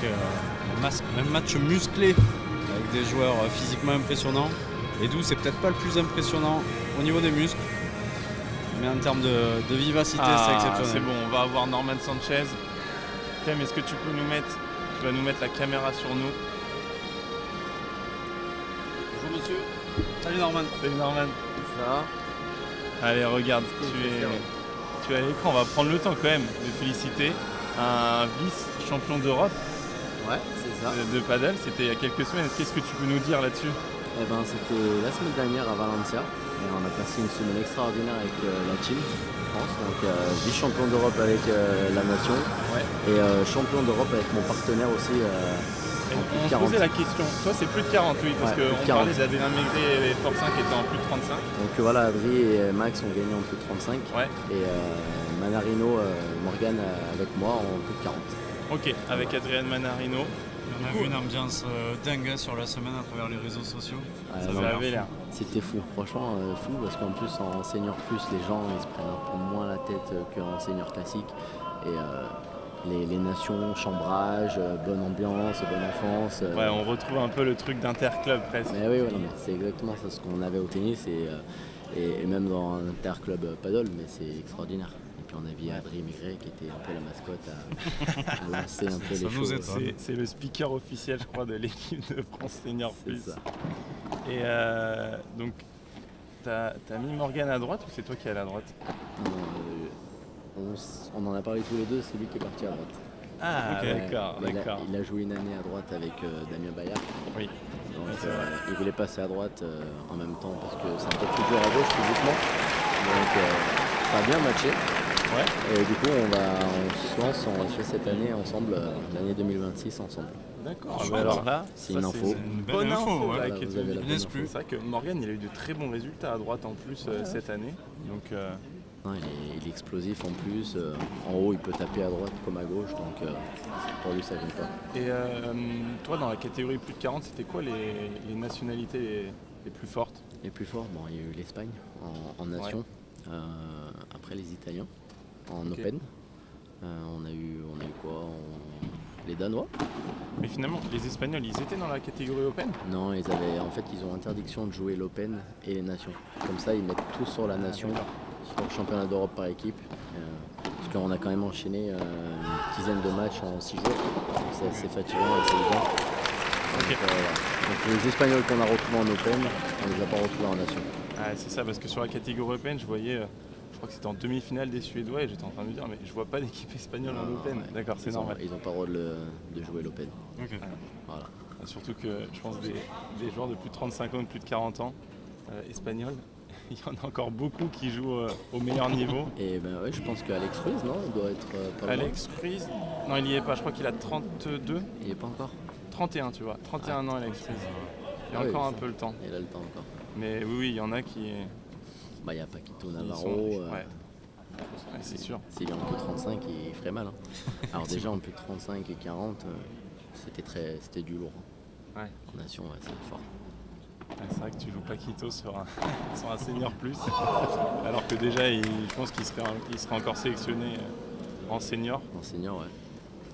S2: un match musclé avec des joueurs physiquement impressionnants. Edu, c'est peut-être pas le plus impressionnant au niveau des muscles, mais en termes de vivacité, c'est exceptionnel.
S1: C'est bon, on va avoir Norman Sanchez. Clem, est-ce que tu vas nous mettre la caméra sur nous?
S2: Bonjour monsieur. Salut Norman.
S1: Salut Norman.
S4: Ça va?
S1: Allez, regarde, tu es à l'écran, on va prendre le temps quand même de féliciter un vice-champion d'Europe
S4: Ouais, c'est ça.
S1: de paddle. C'était il y a quelques semaines. Qu'est-ce que tu peux nous dire là-dessus?
S4: Eh ben, c'était la semaine dernière à Valencia. Et on a passé une semaine extraordinaire avec la team France. Donc vice-champion d'Europe avec la nation.
S1: Ouais.
S4: Et champion d'Europe avec mon partenaire aussi.
S1: On se posait la question. Toi, c'est plus de 40, oui, parce
S4: Ouais,
S1: qu'on parlait d'Adrien Maigret et Forcin qui étaient en plus de 35.
S4: Donc voilà, Adri et Max ont gagné en plus de 35.
S1: Ouais.
S4: Et Manarino, Morgan avec moi en plus de 40.
S1: Ok, avec Adrien Manarino.
S2: On a vu une ambiance dingue sur la semaine à travers les réseaux sociaux.
S4: Ouais,
S1: Ça
S4: non,
S1: avait l'air.
S4: C'était fou, franchement fou, parce qu'en plus en senior plus, les gens ils se prennent un peu moins la tête qu'en senior classique. Et les nations, chambrage, bonne ambiance, bonne enfance.
S1: Ouais, on retrouve un peu le truc d'interclub presque.
S4: Mais oui, non, mais c'est exactement ça ce qu'on avait au tennis et même dans un interclub paddle, mais c'est extraordinaire. Et puis on a vu Adrien Maigret qui était un peu la mascotte à lancer un peu
S2: Ça
S4: les
S2: nous
S4: choses.
S2: étonne.
S1: C'est le speaker officiel, je crois, de l'équipe de France Senior
S4: C'est
S1: Plus.
S4: ça.
S1: Et donc, t'as mis Morgan à droite ou c'est toi qui es à la droite?
S4: On en a parlé tous les deux, c'est lui qui est parti à droite.
S1: Ah,
S2: Ok.
S1: d'accord, d'accord.
S4: Il a joué une année à droite avec Damien Bayard.
S1: Oui.
S4: Donc
S1: Ouais, c'est vrai.
S4: il voulait passer à droite en même temps parce que c'est un peu plus dur à gauche physiquement. Donc ça a bien matché.
S1: Ouais.
S4: Et du coup on se lance, on fait cette année ensemble, l'année 2026 ensemble.
S1: D'accord.
S2: Chouette.
S1: Mais alors là,
S4: C'est
S1: ça,
S4: une info.
S2: Une
S1: bonne
S2: belle
S1: info.
S2: info,
S1: là,
S2: ouais.
S1: qui est
S4: Vous avez la
S1: tombée.
S4: bonne
S2: exclu.
S4: info.
S1: C'est vrai que Morgan, il a eu de très bons résultats à droite en plus cette année. Donc,
S4: Non, il est explosif en plus. En haut il peut taper à droite comme à gauche, donc pour lui ça vient pas.
S1: et toi, dans la catégorie plus de 40, c'était quoi les nationalités les plus fortes?
S4: Les plus forts, bon, il y a eu l'Espagne en nation, après les Italiens en
S1: Ok.
S4: open. On a eu quoi les Danois.
S1: Mais finalement, les Espagnols, ils étaient dans la catégorie Open?
S4: Non, ils ont interdiction de jouer l'Open et les nations. Comme ça, ils mettent tout sur la nation, sur le championnat d'Europe par équipe. Parce qu'on a quand même enchaîné une dizaine de matchs en 6 jours. Donc c'est assez fatigant et c'est usant.
S1: Ok.
S4: Donc les Espagnols qu'on a retrouvés en Open, on les a pas retrouvés en nation.
S1: Ah, c'est ça, parce que sur la catégorie Open, je voyais, je crois que c'était en demi-finale des Suédois et j'étais en train de me dire, mais je vois pas d'équipe espagnole en Open.
S4: Ouais.
S1: D'accord, c'est normal.
S4: Ils n'ont pas le droit de jouer l'Open.
S2: Ok.
S4: Voilà.
S1: Surtout que je pense des joueurs de plus de 35 ans, de plus de 40 ans, espagnols, il y en a encore beaucoup qui jouent au meilleur niveau.
S4: Et ben ouais, je pense qu'Alex Ruiz, non, il doit être pas loin.
S1: Alex Ruiz, non, il y est pas, je crois qu'il a 32,
S4: Il est pas encore.
S1: 31, tu vois, 31 ans Alex Ruiz. Il y a
S4: Ah oui,
S1: encore un
S4: ça-
S1: peu le temps.
S4: Il a le temps encore.
S1: Mais oui, il y en a qui
S4: Bah, il y a Paquito
S1: qui
S4: Navarro.
S1: sont. Ouais, c'est sûr.
S4: S'il est en plus de 35, il ferait mal. Hein. Alors déjà en plus de 35 et 40, c'était du lourd.
S1: Ouais.
S4: En nation, ouais, c'est fort.
S1: Ouais, c'est vrai que tu joues Paquito sur sur un senior plus, alors que déjà, je pense qu'il serait encore sélectionné en senior.
S4: En senior, ouais.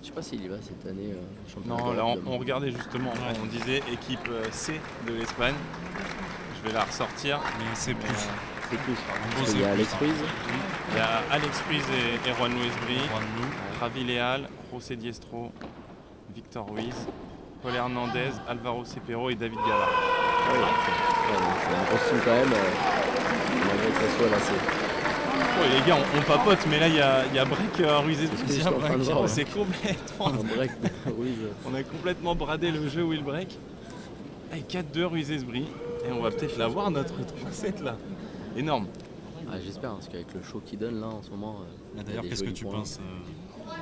S4: Je sais pas s'il y va cette année championnat
S1: Non, là
S4: d'Europe,
S1: on regardait justement, on disait équipe C de l'Espagne. Je vais la ressortir.
S2: Mais c'est plus.
S4: C'est plus.
S2: gros,
S4: Parce qu'il y
S2: c'est
S4: a Alex
S2: plus,
S4: Ruiz.
S1: Il y a Alex Ruiz et Juan Luis Bri,
S2: Juan Lou.
S1: Javi Leal, José Diestro, Victor Ruiz, Paul Hernandez, Alvaro Cepero et David Gala.
S4: Ah oui, ouais, donc c'est un costume quand même, malgré que ça soit là, c'est
S1: Ouais, les gars, on papote, mais là il y a break Ruiz et
S4: ce que je suis en train de voir. Ouais.
S1: C'est complètement.
S4: Un break de Ruiz.
S1: On a complètement bradé le jeu Will Break. Allez, 4-2 Ruiz Esbri. Et on va peut-être l'avoir notre 3-7 là. Énorme.
S4: Ah, j'espère, parce qu'avec le show qu'il donne là en ce moment. il y a
S2: D'ailleurs,
S4: des
S2: qu'est-ce que
S4: jolis
S2: tu
S4: points.
S2: penses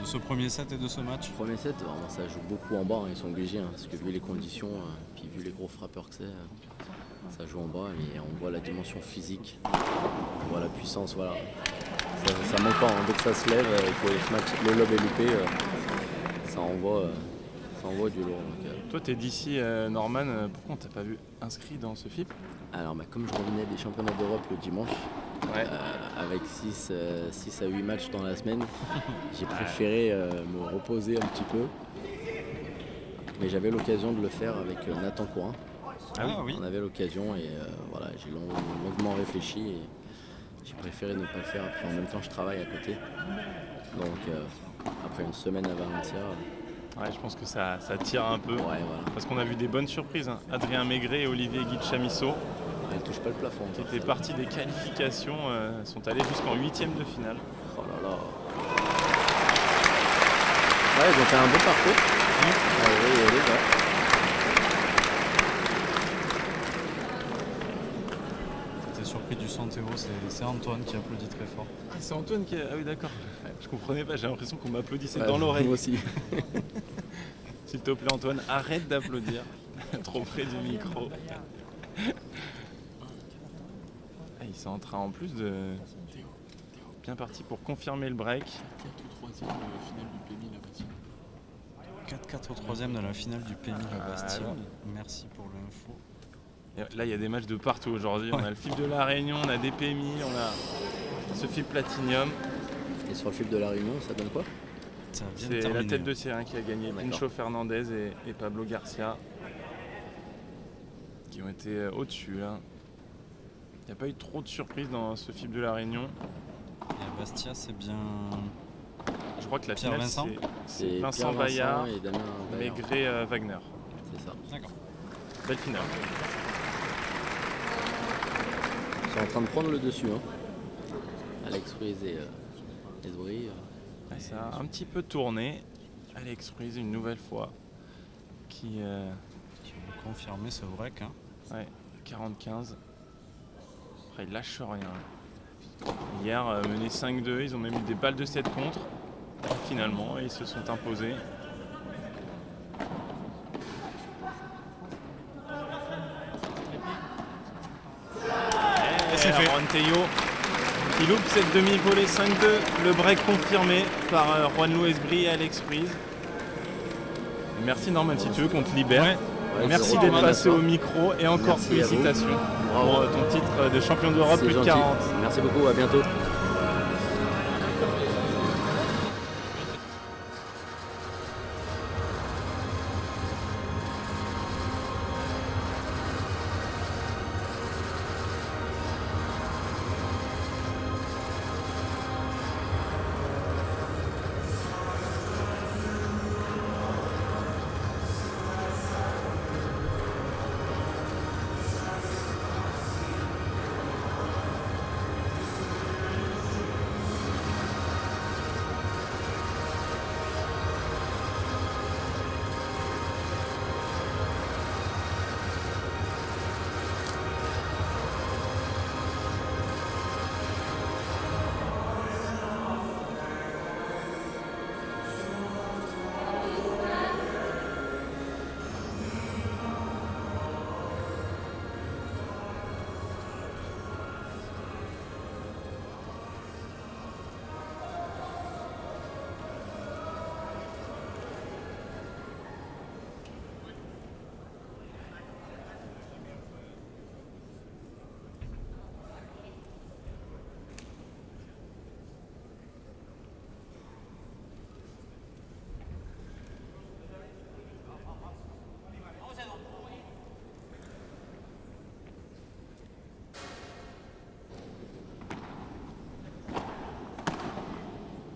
S2: de ce premier set et de ce match?
S4: Premier set, vraiment, ça joue beaucoup en bas, hein, ils sont obligés, hein, parce que vu les conditions, puis vu les gros frappeurs que c'est, ça joue en bas, et on voit la dimension physique, on voit la puissance, voilà. Ça manque pas, hein, dès que ça se lève, que ce match, le lob est loupé, ça envoie du lourd. Donc,
S1: Toi, t'es d'ici, Norman. Pourquoi on t'a pas vu inscrit dans ce FIP?
S4: alors, comme je revenais des championnats d'Europe le dimanche,
S1: Ouais.
S4: avec 6 à 8 matchs dans la semaine, j'ai préféré me reposer un petit peu. Mais j'avais l'occasion de le faire avec Nathan Courin,
S1: Ah oui,
S2: oui.
S4: On avait l'occasion et voilà, j'ai longuement réfléchi et j'ai préféré ne pas le faire. Puis en même temps, je travaille à côté. Donc après une semaine à Valencia,
S1: Ouais, je pense que ça tire un peu.
S4: ouais, voilà.
S1: Parce qu'on a vu des bonnes surprises. Hein. Adrien Maigret et Olivier Guichamisso,
S4: Elle touche pas le plafond.
S1: qui étaient partis des qualifications, sont allés jusqu'en 8e de finale.
S4: Oh là là. Ouais, ils ont fait un bon parcours. Oui, ouais.
S2: T'es surpris du Santéo, c'est Antoine qui applaudit très fort.
S1: Ah, c'est Antoine qui est... Ah oui, d'accord. Je comprenais pas, j'ai l'impression qu'on m'applaudissait
S4: Ouais,
S1: dans l'oreille.
S4: Moi aussi.
S1: S'il te plaît, Antoine, arrête d'applaudir. Trop près du micro. Ah, ils sont en train en plus de... Bien parti pour confirmer le break.
S2: 4-4 au 3ème de la finale du PMI à Bastia.
S1: oui.
S2: Merci pour l'info.
S1: Et là, il y a des matchs de partout aujourd'hui. On a le FIP de la Réunion, on a des PMI, on a ce FIP Platinum.
S4: Et sur le fil de la Réunion, ça donne quoi?
S2: Ça vient de
S1: C'est la
S2: terminer.
S1: tête de série qui a gagné,
S4: D'accord.
S1: Pincho Fernandez et Pablo Garcia, qui ont été au-dessus. Là. Il n'y a pas eu trop de surprises dans ce FIP de la Réunion.
S2: Et à Bastia, c'est bien.
S1: Je crois que la
S2: Pierre
S1: finale,
S2: Vincent
S1: c'est
S4: Pierre
S1: Vincent Bayard,
S4: et Damien Bayard.
S1: Maigret Wagner.
S4: C'est ça.
S2: D'accord.
S1: Belle finale.
S4: Ils sont en train de prendre le dessus. Hein. Alex Ruiz et Esbri.
S1: Ouais, ça a un petit peu tourné. Alex Ruiz, une nouvelle fois, qui
S2: Qui ont confirmé ce break. Hein.
S1: ouais, 40-15. Après, il lâche rien. Hier, mené 5-2, ils ont même eu des balles de 7 contre. Et finalement, ils se sont imposés. Et c'est fait. Juan Tello qui loupe cette demi-volée 5-2. Le break confirmé par Juan Luis Bri et Alex Ruiz. Et merci Norman, si tu veux qu'on te libère.
S2: Ouais.
S4: Ouais,
S1: Merci
S4: zéro,
S1: d'être
S4: Norman,
S1: passé
S4: à toi.
S1: au micro et encore
S4: Merci à vous.
S1: félicitations
S4: Bravo.
S1: pour ton titre de champion d'Europe
S4: C'est
S1: plus de
S4: gentil.
S1: 40.
S4: Merci beaucoup, à bientôt.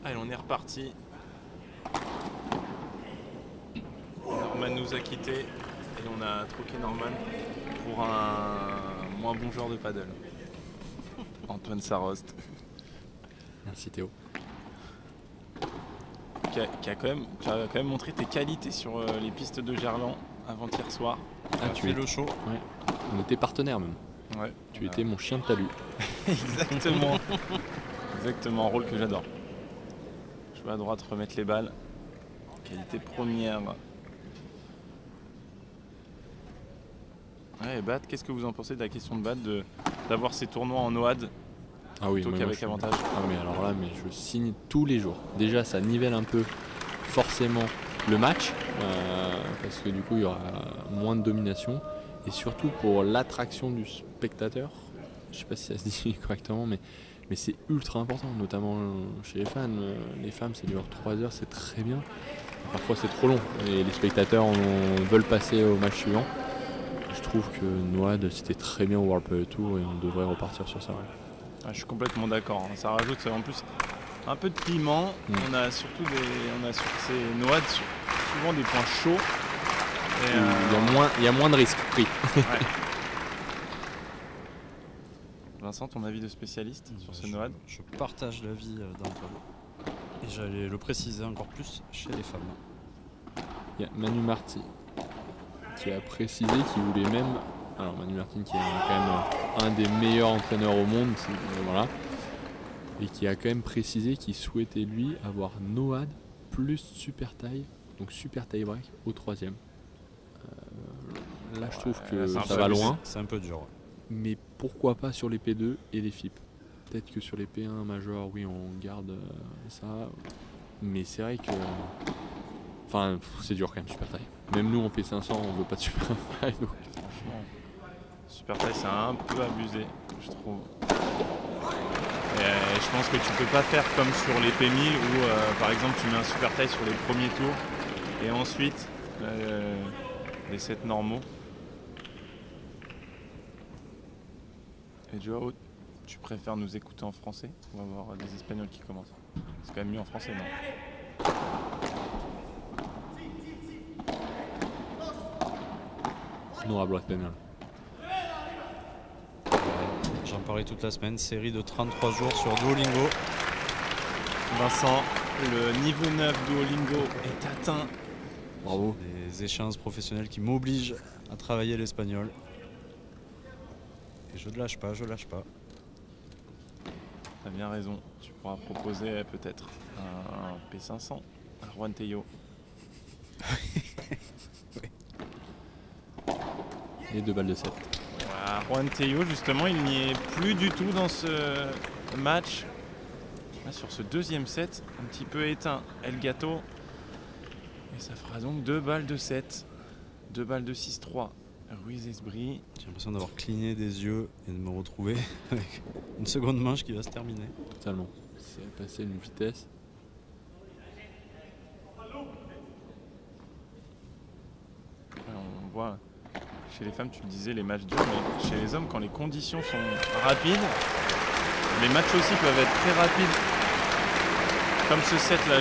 S1: Allez, on est reparti. Norman nous a quittés et on a troqué Norman pour un moins bon joueur de paddle. Antoine Sarost,
S3: Merci Théo.
S1: qui a quand même montré tes qualités sur les pistes de Gerland avant-hier soir.
S2: Ah, tu es le show.
S3: Ouais. On était partenaires même.
S1: Ouais,
S3: Tu étais mon chien de talus.
S1: exactement. Exactement, un rôle que j'adore. Je vais à droite remettre les balles. Qualité première. Ouais, Bat, qu'est-ce que vous en pensez de la question de Bat d'avoir ces tournois en OAD
S3: Ah oui,
S1: plutôt
S3: moi,
S1: qu'avec
S3: je suis-
S1: avantage?
S3: Ah mais alors là, mais je signe tous les jours. Déjà, ça nivelle un peu forcément le match, parce que du coup, il y aura moins de domination. Et surtout pour l'attraction du spectateur, je sais pas si ça se dit correctement, mais c'est ultra important, notamment chez les fans. Les femmes, ça dure 3 heures, c'est très bien. Parfois, c'est trop long et les spectateurs veulent passer au match suivant. Je trouve que Noad c'était très bien au World Padel Tour et on devrait repartir sur ça.
S1: Je suis complètement d'accord. Hein. Ça rajoute en plus un peu de piment. On a surtout on a sur ces noix souvent des points chauds. Et
S3: il y a moins de risques pris.
S1: Ouais. Vincent, ton avis de spécialiste sur ce noad?
S2: Je partage l'avis d'Antoine. Et j'allais le préciser encore plus chez les femmes.
S3: Il y a Manu Marti qui a précisé qu'il voulait même. Alors Manu Martin qui est quand même un des meilleurs entraîneurs au monde, voilà, et qui a quand même précisé qu'il souhaitait lui avoir Noad plus super taille, donc super tie break au 3e. Là je trouve que ça va loin.
S2: C'est un peu dur. Ouais.
S3: Mais pourquoi pas sur les P2 et les FIP? Peut-être que sur les P1 majeurs, oui, on garde ça. Mais c'est vrai que. Enfin, c'est dur quand même, super taille. Même nous en P500, on veut pas de super taille. Donc.
S1: Franchement, super taille, c'est un peu abusé, je trouve. Et je pense que tu peux pas faire comme sur les P1000 où, par exemple, tu mets un super taille sur les premiers tours et ensuite les 7 normaux. Et Joao, tu préfères nous écouter en français ou avoir des Espagnols qui commencent? C'est quand même mieux en français, non?
S3: Non, à bloc pénal.
S2: J'en parlais toute la semaine, série de 33 jours sur Duolingo.
S1: Vincent, le niveau 9 Duolingo est atteint.
S3: Bravo.
S2: Des échéances professionnelles qui m'obligent à travailler l'espagnol. Et je ne lâche pas, je lâche pas.
S1: T'as bien raison, tu pourras proposer peut-être un P500 à Juan Tello.
S3: Et 2 balles de 7.
S1: Voilà, Juan Tello, justement, il n'y est plus du tout dans ce match. Là, sur ce deuxième set, un petit peu éteint El Gato. Et ça fera donc 2 balles de 7. 2 balles de 6-3. Ruiz Esbri.
S2: J'ai l'impression d'avoir cligné des yeux et de me retrouver avec une seconde manche qui va se terminer.
S3: Totalement. C'est passé une vitesse.
S1: On voit, chez les femmes, tu le disais, les matchs durs, mais chez les hommes, quand les conditions sont rapides, les matchs aussi peuvent être très rapides. Comme ce set-là,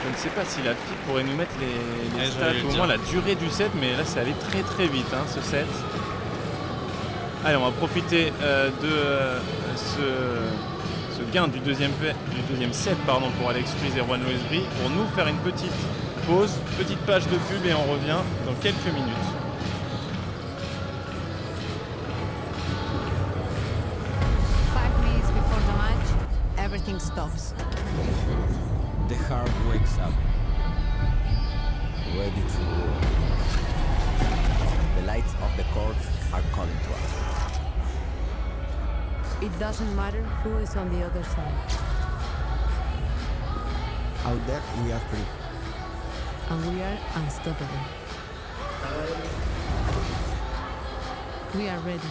S1: je ne sais pas si la FIP pourrait nous mettre les stats, au moins la durée du set, mais là, c'est allé très très vite, hein, ce set. Allez, on va profiter de ce gain du deuxième set pour Alex Ruiz et Juan Esbri pour nous faire une petite pause, petite page de pub et on revient dans quelques minutes.
S5: 5 minutes before the match, everything stops.
S6: The heart wakes up, ready to roar. The lights of the court are calling to us.
S5: It doesn't matter who is on the other side.
S6: Out there we are free.
S5: And we are unstoppable. We are ready.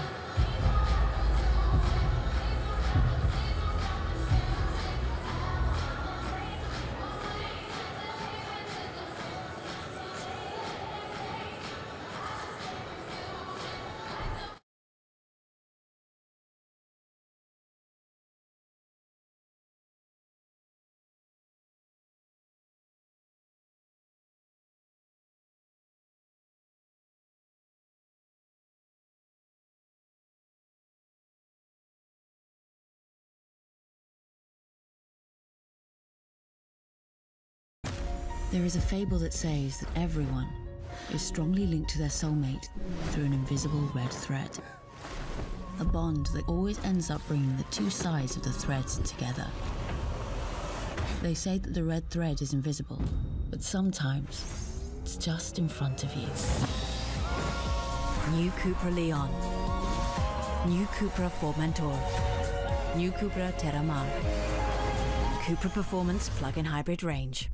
S7: There is a fable that says that everyone is strongly linked to their soulmate through an invisible red thread. A bond that always ends up bringing the two sides of the threads together. They say that the red thread is invisible, but sometimes it's just in front of you. New Cupra Leon. New Cupra Formentor. New Cupra Terramar. Cupra Performance Plug-in Hybrid Range.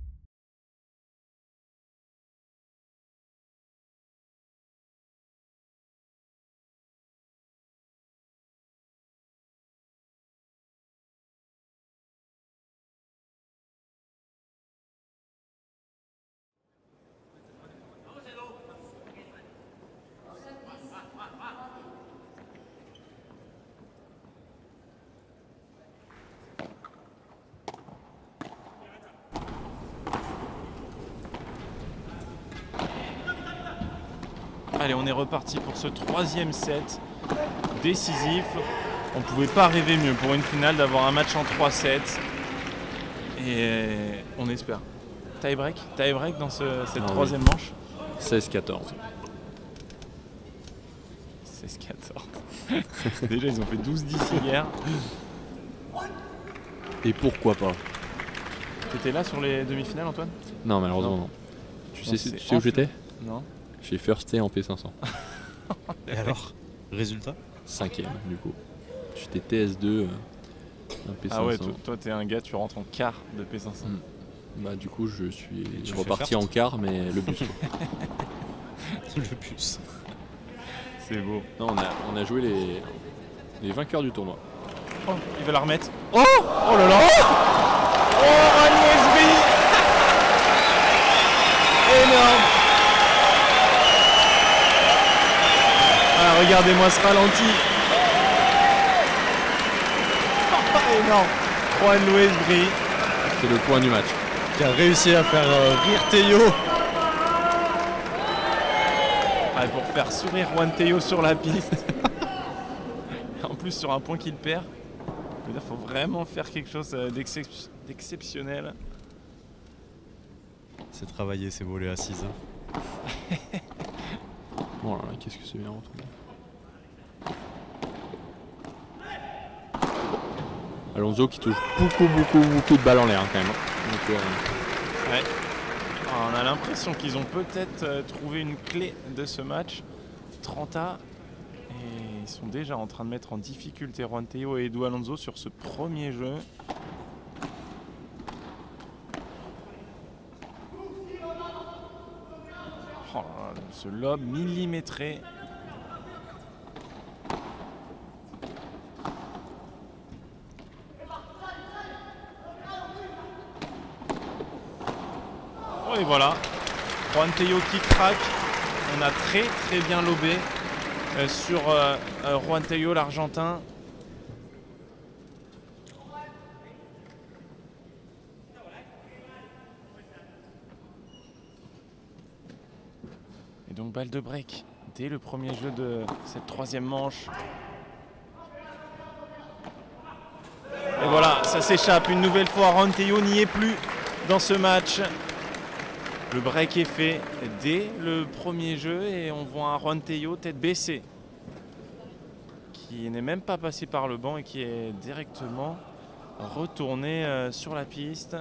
S1: Allez, on est reparti pour ce 3e set décisif. On pouvait pas rêver mieux pour une finale d'avoir un match en 3-7. Et on espère. Tie-break dans cette 3e manche.
S3: 16-14.
S1: 16-14. Déjà, ils ont fait 12-10 hier.
S3: Et pourquoi pas?
S1: T'étais là sur les demi-finales, Antoine?
S3: Non, malheureusement non. Tu sais où j'étais?
S1: Non.
S3: J'ai firsté en P500.
S2: Et alors? Résultat?
S3: 5e du coup. J'étais TS2 en P500.
S1: Ah ouais, toi t'es un gars, tu rentres en quart de P500.
S3: Bah du coup je suis
S2: tu
S3: reparti
S2: fais
S3: en quart mais le bus.
S2: Le bus.
S1: C'est beau.
S3: Non, on a joué les vainqueurs du tournoi.
S1: Oh, il va la remettre. Oh là là. Oh, Juan Luis Brie. Énorme. Ah, regardez-moi ce ralenti. Oh, énorme. Juan Luis Brie.
S3: C'est le point du match.
S2: Qui a réussi à faire rire Théo.
S1: Ah, pour faire sourire Juan Théo sur la piste. En plus sur un point qu'il perd. Il faut vraiment faire quelque chose d'exceptionnel.
S2: C'est travaillé, c'est volé assise.
S3: Oh là là, qu'est-ce que c'est bien retourné. Alonso qui touche beaucoup de balles en l'air quand même. Donc,
S1: ouais. Alors, on a l'impression qu'ils ont peut-être trouvé une clé de ce match. 30A. Et ils sont déjà en train de mettre en difficulté Juan Théo et Edu Alonso sur ce premier jeu. Oh là là, ce lob millimétré. Oh et voilà, Juan Théo qui craque. On a très bien lobé sur Juan Théo, l'Argentin. Et donc balle de break dès le premier jeu de cette 3e manche. Et voilà, ça s'échappe une nouvelle fois. Juan Théo n'y est plus dans ce match. Le break est fait dès le premier jeu et on voit un Juan Théo tête baissée qui n'est même pas passé par le banc et qui est directement retourné sur la piste.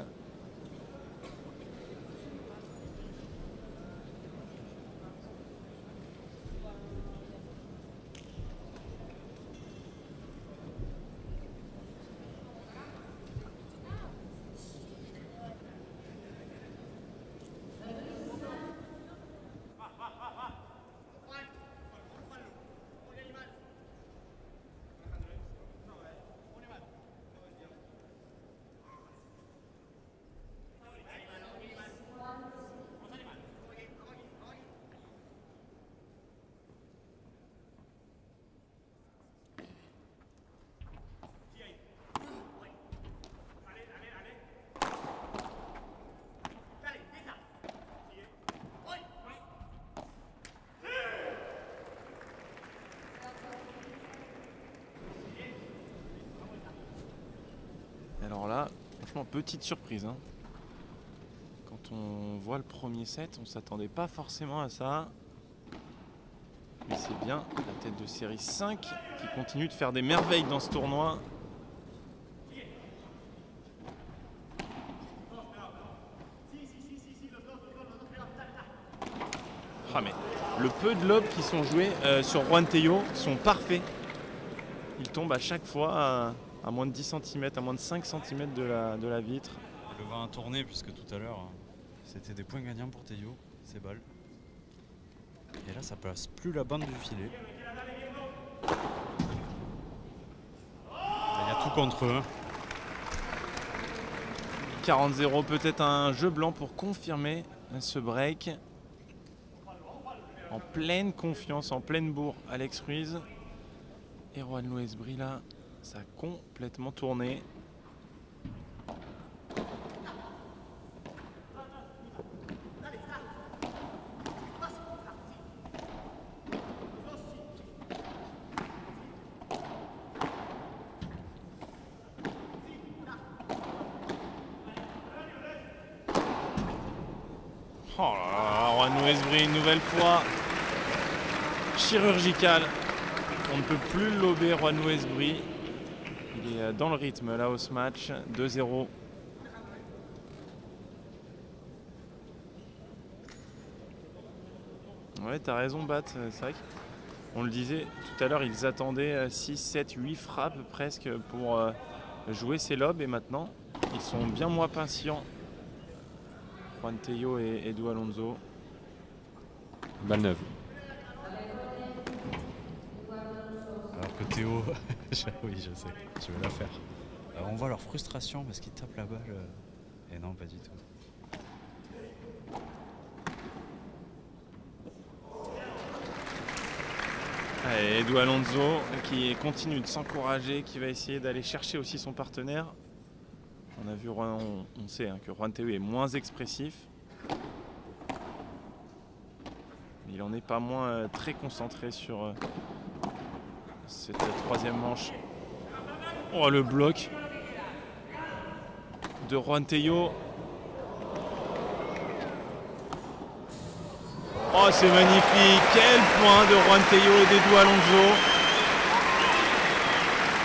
S1: Alors là, franchement, petite surprise. Hein. Quand on voit le premier set, on ne s'attendait pas forcément à ça. Mais c'est bien la tête de série 5 qui continue de faire des merveilles dans ce tournoi. Ah mais le peu de lobes qui sont joués sur Juan Théo sont parfaits. Il tombe à chaque fois à moins de 10 cm, à moins de 5 cm de la vitre.
S2: Le vent a tourné puisque tout à l'heure c'était des points gagnants pour Théo, ces balles. Et là ça place plus la bande du filet. Il y a tout contre eux.
S1: 40-0, peut-être un jeu blanc pour confirmer ce break. En pleine confiance, en pleine bourre, Alex Ruiz. Et Juan Luis Brie là, ça a complètement tourné. Oh là là, Juan Westbury une nouvelle fois. Chirurgical. On ne peut plus le lober, Juan Westbury. Il est dans le rythme là au ce match. 2-0. Ouais, t'as raison, Bat. C'est vrai qu'on le disait tout à l'heure, ils attendaient 6, 7, 8 frappes presque pour jouer ces lobes. Et maintenant, ils sont bien moins patients. Juan Tello et Edu Alonso.
S3: Balle neuve.
S2: Alors que Théo, oui je sais, je vais la faire. On voit leur frustration parce qu'ils tapent la balle. Et non, pas du tout.
S1: Et Edu Alonso qui continue de s'encourager, qui va essayer d'aller chercher aussi son partenaire. On a vu, on sait que Juan Tello est moins expressif. Mais il n'en est pas moins très concentré sur cette troisième manche. Oh, le bloc de Juan Tello. Oh, c'est magnifique. Quel point de Juan Tello et d'Edu Alonso.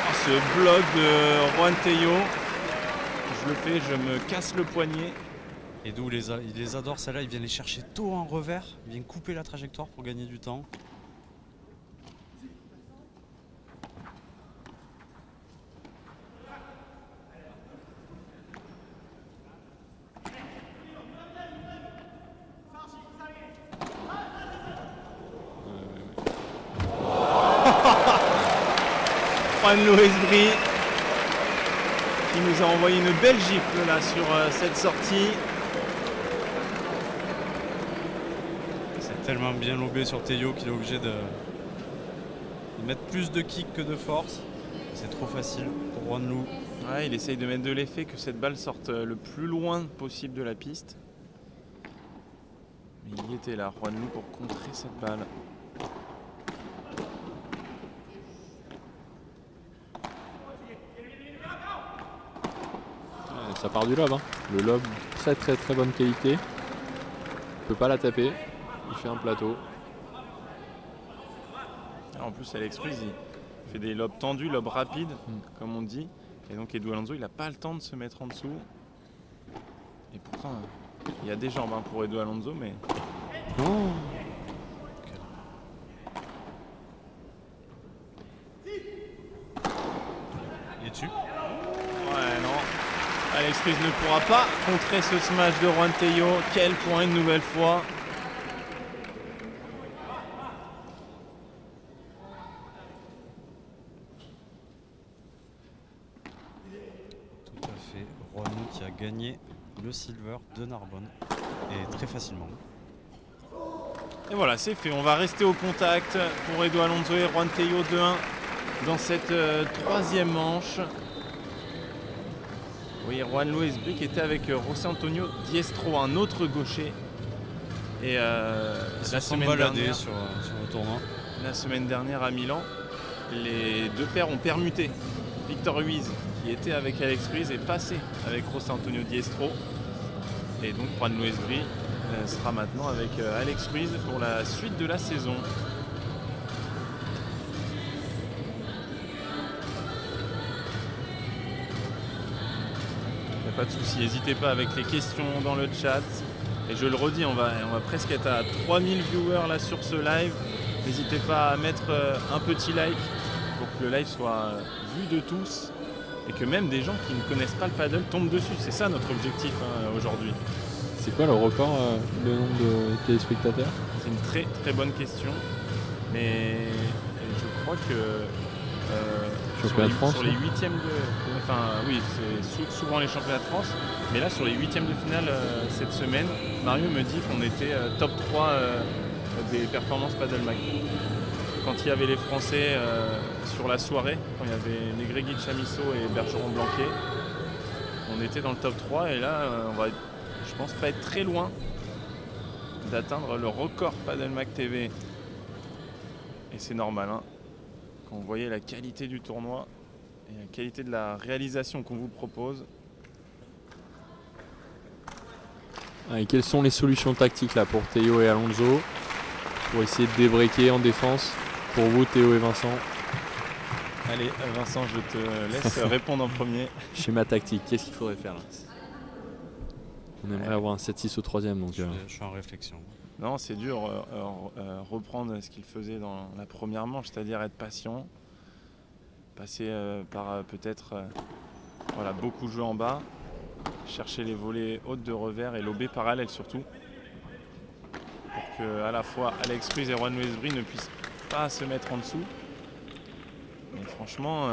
S1: Oh, ce bloc de Juan Tello. Je le fais, je me casse le poignet.
S2: Edu, il les adore, celle-là, il vient les chercher tôt en revers. Il vient couper la trajectoire pour gagner du temps.
S1: Juan Westbury qui nous a envoyé une belle gifle là sur cette sortie.
S2: C'est tellement bien lobé sur Tello qu'il est obligé de mettre plus de kick que de force. C'est trop facile pour Juan Lou.
S1: Ouais, il essaye de mettre de l'effet, que cette balle sorte le plus loin possible de la piste. Mais il y était là, Juan Lou, pour contrer cette balle.
S3: Ça part du lob. Hein. Le lob, très très très bonne qualité. Il peut pas la taper. Il fait un plateau.
S1: En plus, Alex Ruiz, il fait des lobes tendus, lobes rapides, comme on dit. Et donc Edu Alonso, il n'a pas le temps de se mettre en dessous. Et pourtant, il y a des jambes pour Edu Alonso, mais...
S3: Oh.
S2: Il est dessus.
S1: Ouais, non. Alex Ruiz ne pourra pas contrer ce smash de Juan Tello. Quel point une nouvelle fois.
S2: Tout à fait. Juan Lou qui a gagné le silver de Narbonne. Et très facilement.
S1: Et voilà, c'est fait. On va rester au contact pour Edu Alonso et Juan Tello 2-1 dans cette troisième manche. Oui, Juan Westbury qui était avec José Antonio Diestro, un autre gaucher. Et la semaine dernière,
S2: sur le tournoi.
S1: La semaine dernière à Milan, les deux paires ont permuté. Victor Ruiz, qui était avec Alex Ruiz, est passé avec José Antonio Diestro. Et donc Juan Westbury sera maintenant avec Alex Ruiz pour la suite de la saison. Pas de souci, n'hésitez pas avec les questions dans le chat. Et je le redis, on va presque être à 3000 viewers là sur ce live. N'hésitez pas à mettre un petit like pour que le live soit vu de tous et que même des gens qui ne connaissent pas le paddle tombent dessus. C'est ça notre objectif aujourd'hui.
S3: C'est quoi le record, le nombre de téléspectateurs?
S1: C'est une très très bonne question. Mais je crois que sur les huitièmes oui, c'est souvent les championnats de France, mais là sur les huitièmes de finale cette semaine, Mario me dit qu'on était top 3 des performances Paddle Mag. Quand il y avait les Français sur la soirée, quand il y avait Negregui Chamisso et Bergeron Blanquet, on était dans le top 3 et là on va, je pense, pas être très loin d'atteindre le record Paddle Mag TV. Et c'est normal, hein. Quand vous voyez la qualité du tournoi et la qualité de la réalisation qu'on vous propose.
S3: Et quelles sont les solutions tactiques là pour Théo et Alonso pour essayer de débreaker en défense pour vous, Théo et Vincent?
S1: Allez, Vincent, je te laisse répondre en premier.
S3: Schéma tactique, qu'est-ce qu'il faudrait faire là? On aimerait avoir un 7-6 au troisième. Donc,
S2: Je suis en réflexion.
S1: Non, c'est dur, reprendre ce qu'il faisait dans la première manche, c'est-à-dire être patient, passer par peut-être voilà, beaucoup jouer en bas, chercher les volées hautes de revers et lober parallèle surtout, pour que à la fois Alex Ruiz et Juan Luis Brie ne puissent pas se mettre en dessous. Mais franchement,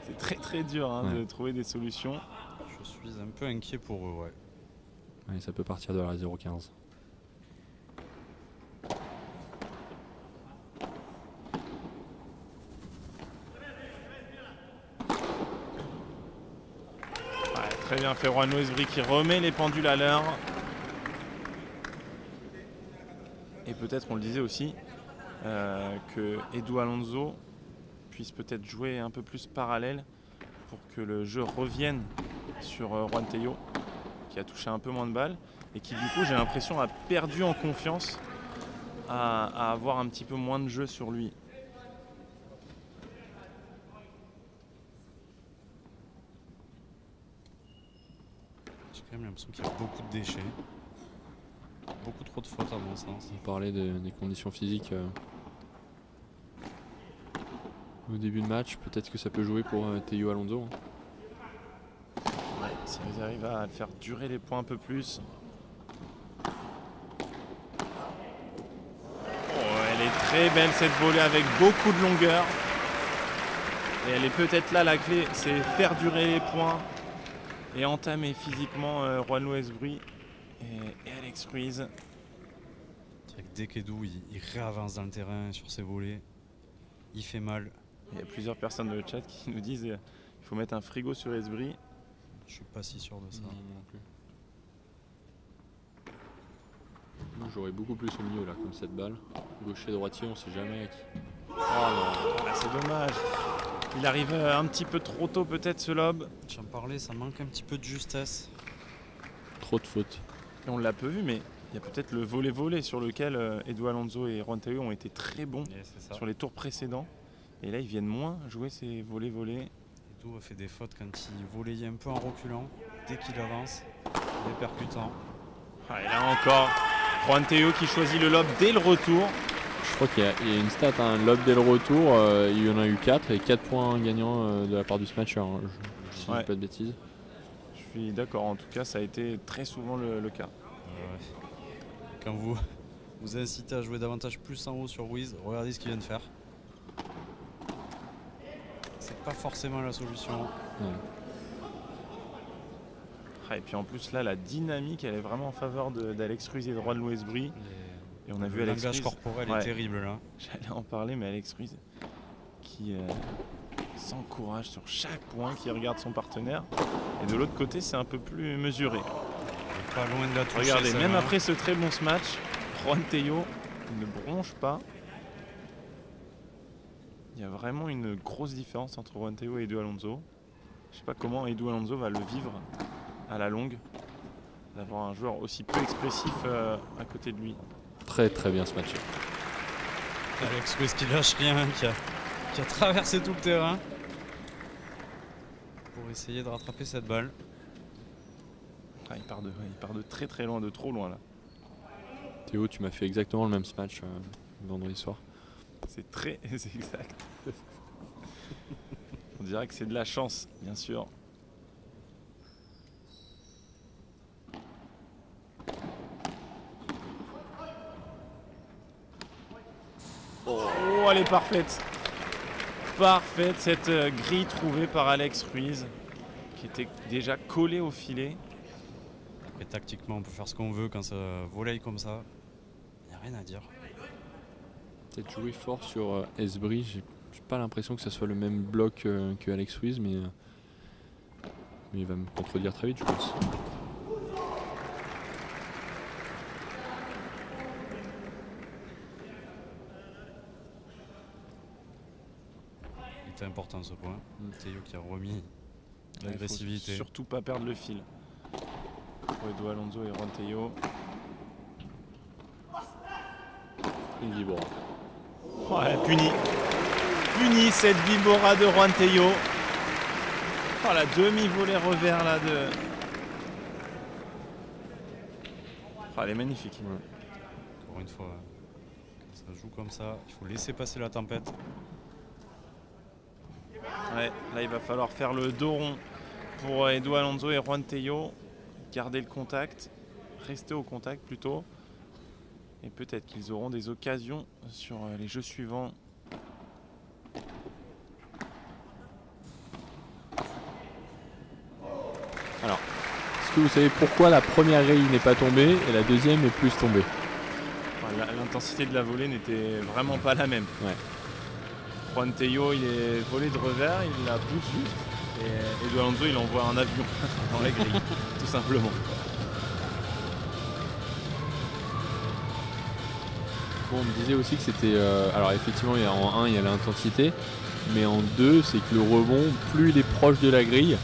S1: c'est très très dur de trouver des solutions.
S2: Je suis un peu inquiet pour eux, ouais.
S3: Ouais, ça peut partir de la 0-15.
S1: Très bien fait Juan Luis Brie qui remet les pendules à l'heure. Et peut-être, on le disait aussi, que Edu Alonso puisse peut-être jouer un peu plus parallèle pour que le jeu revienne sur Juan Théo, qui a touché un peu moins de balles et qui du coup, j'ai l'impression, a perdu en confiance à avoir un petit peu moins de jeu sur lui.
S2: J'ai quand même l'impression qu'il y a beaucoup de déchets. Beaucoup trop de fautes à mon sens.
S3: On parlait des conditions physiques au début de match. Peut-être que ça peut jouer pour Théo Alonso.
S1: Ouais, si ils arrivent à faire durer les points un peu plus. Elle est très belle cette volée avec beaucoup de longueur. Et elle est peut-être là la clé, c'est faire durer les points et entamer physiquement Juan Luis Brie et Alex Ruiz.
S2: C'est vrai que dès qu'Edu il réavance dans le terrain sur ses volets, il fait mal.
S1: Il y a plusieurs personnes dans le chat qui nous disent qu'il faut mettre un frigo sur Esbrie.
S2: Je suis pas si sûr de ça.
S3: Non plus. Moi j'aurais beaucoup plus au milieu là, comme cette balle. Gaucher, droitier, on sait jamais qui.
S1: Oh non, c'est dommage. Il arrive un petit peu trop tôt peut-être ce lob.
S2: J'en parlais, ça manque un petit peu de justesse.
S3: Trop de fautes.
S1: Et on l'a peu vu, mais il y a peut-être le volet sur lequel Edu Alonso et Juan Théo ont été très bons sur les tours précédents. Et là, ils viennent moins jouer ces volets.
S2: Edu a fait des fautes quand il volleyait un peu en reculant. Dès qu'il avance, il est percutant.
S1: Et là encore, Juan Théo qui choisit le lob dès le retour.
S3: Je crois qu'il y a une stat, un lob dès le retour, il y en a eu 4 et 4 points gagnants de la part du smatcher, si je dis pas de bêtises.
S1: Je suis d'accord, en tout cas ça a été très souvent le cas.
S2: Quand vous incitez à jouer davantage plus en haut sur Ruiz, regardez ce qu'il vient de faire. C'est pas forcément la solution.
S1: Et puis en plus là, la dynamique elle est vraiment en faveur d'Alex Ruiz et de Juan Luis Brie. Et on a vu Alex Ruiz.
S2: Le langage corporel est terrible là.
S1: J'allais en parler, mais Alex Ruiz qui s'encourage sur chaque point, qui regarde son partenaire. Et de l'autre côté, c'est un peu plus mesuré.
S2: Pas loin de la toucher.
S1: Regardez, même après ce très bon match, Juan Théo ne bronche pas. Il y a vraiment une grosse différence entre Juan Théo et Edu Alonso. Je sais pas comment Edu Alonso va le vivre à la longue, d'avoir un joueur aussi peu expressif à côté de lui.
S3: Très très bien ce match.
S2: Alex Ruiz qui lâche rien, qui a traversé tout le terrain pour essayer de rattraper cette balle.
S1: Il part de très très loin, de trop loin là.
S3: Théo, tu m'as fait exactement le même match vendredi soir.
S1: C'est exact. On dirait que c'est de la chance, bien sûr. Oh, elle est parfaite. Parfaite cette grille trouvée par Alex Ruiz, qui était déjà collé au filet.
S2: Après, tactiquement, on peut faire ce qu'on veut quand ça volaille comme ça. Il n'y a rien à dire.
S3: Peut-être jouer fort sur Esbrie. J'ai pas l'impression que ça soit le même bloc que Alex Ruiz, mais il va me contredire très vite, je pense.
S2: C'était important ce point. Théo qui a remis l'agressivité.
S1: Surtout pas perdre le fil. pour Edu Alonso et Juan Tello.
S3: Une vibora.
S1: Ouais, puni. Puni cette vibora de Juan Tello. Oh, la demi-volée revers là de... Oh, elle est magnifique.
S3: Ouais.
S2: Encore une fois, quand ça joue comme ça, il faut laisser passer la tempête.
S1: Ouais, là il va falloir faire le dos rond pour Edu Alonso et Juan Tello. Garder le contact, rester au contact plutôt. Et peut-être qu'ils auront des occasions sur les jeux suivants.
S3: Alors, est-ce que vous savez pourquoi la première grille n'est pas tombée et la deuxième est plus tombée?
S1: Enfin, l'intensité de la volée n'était vraiment pas la même.
S3: Ouais.
S1: Juan Tello, il est volé de revers, il la pousse juste. Et Edu Alonso, il envoie un avion dans la grille, tout simplement.
S3: Bon, on me disait aussi que c'était... alors effectivement, en 1, il y a l'intensité. Mais en 2, c'est que le rebond, plus il est proche de la grille,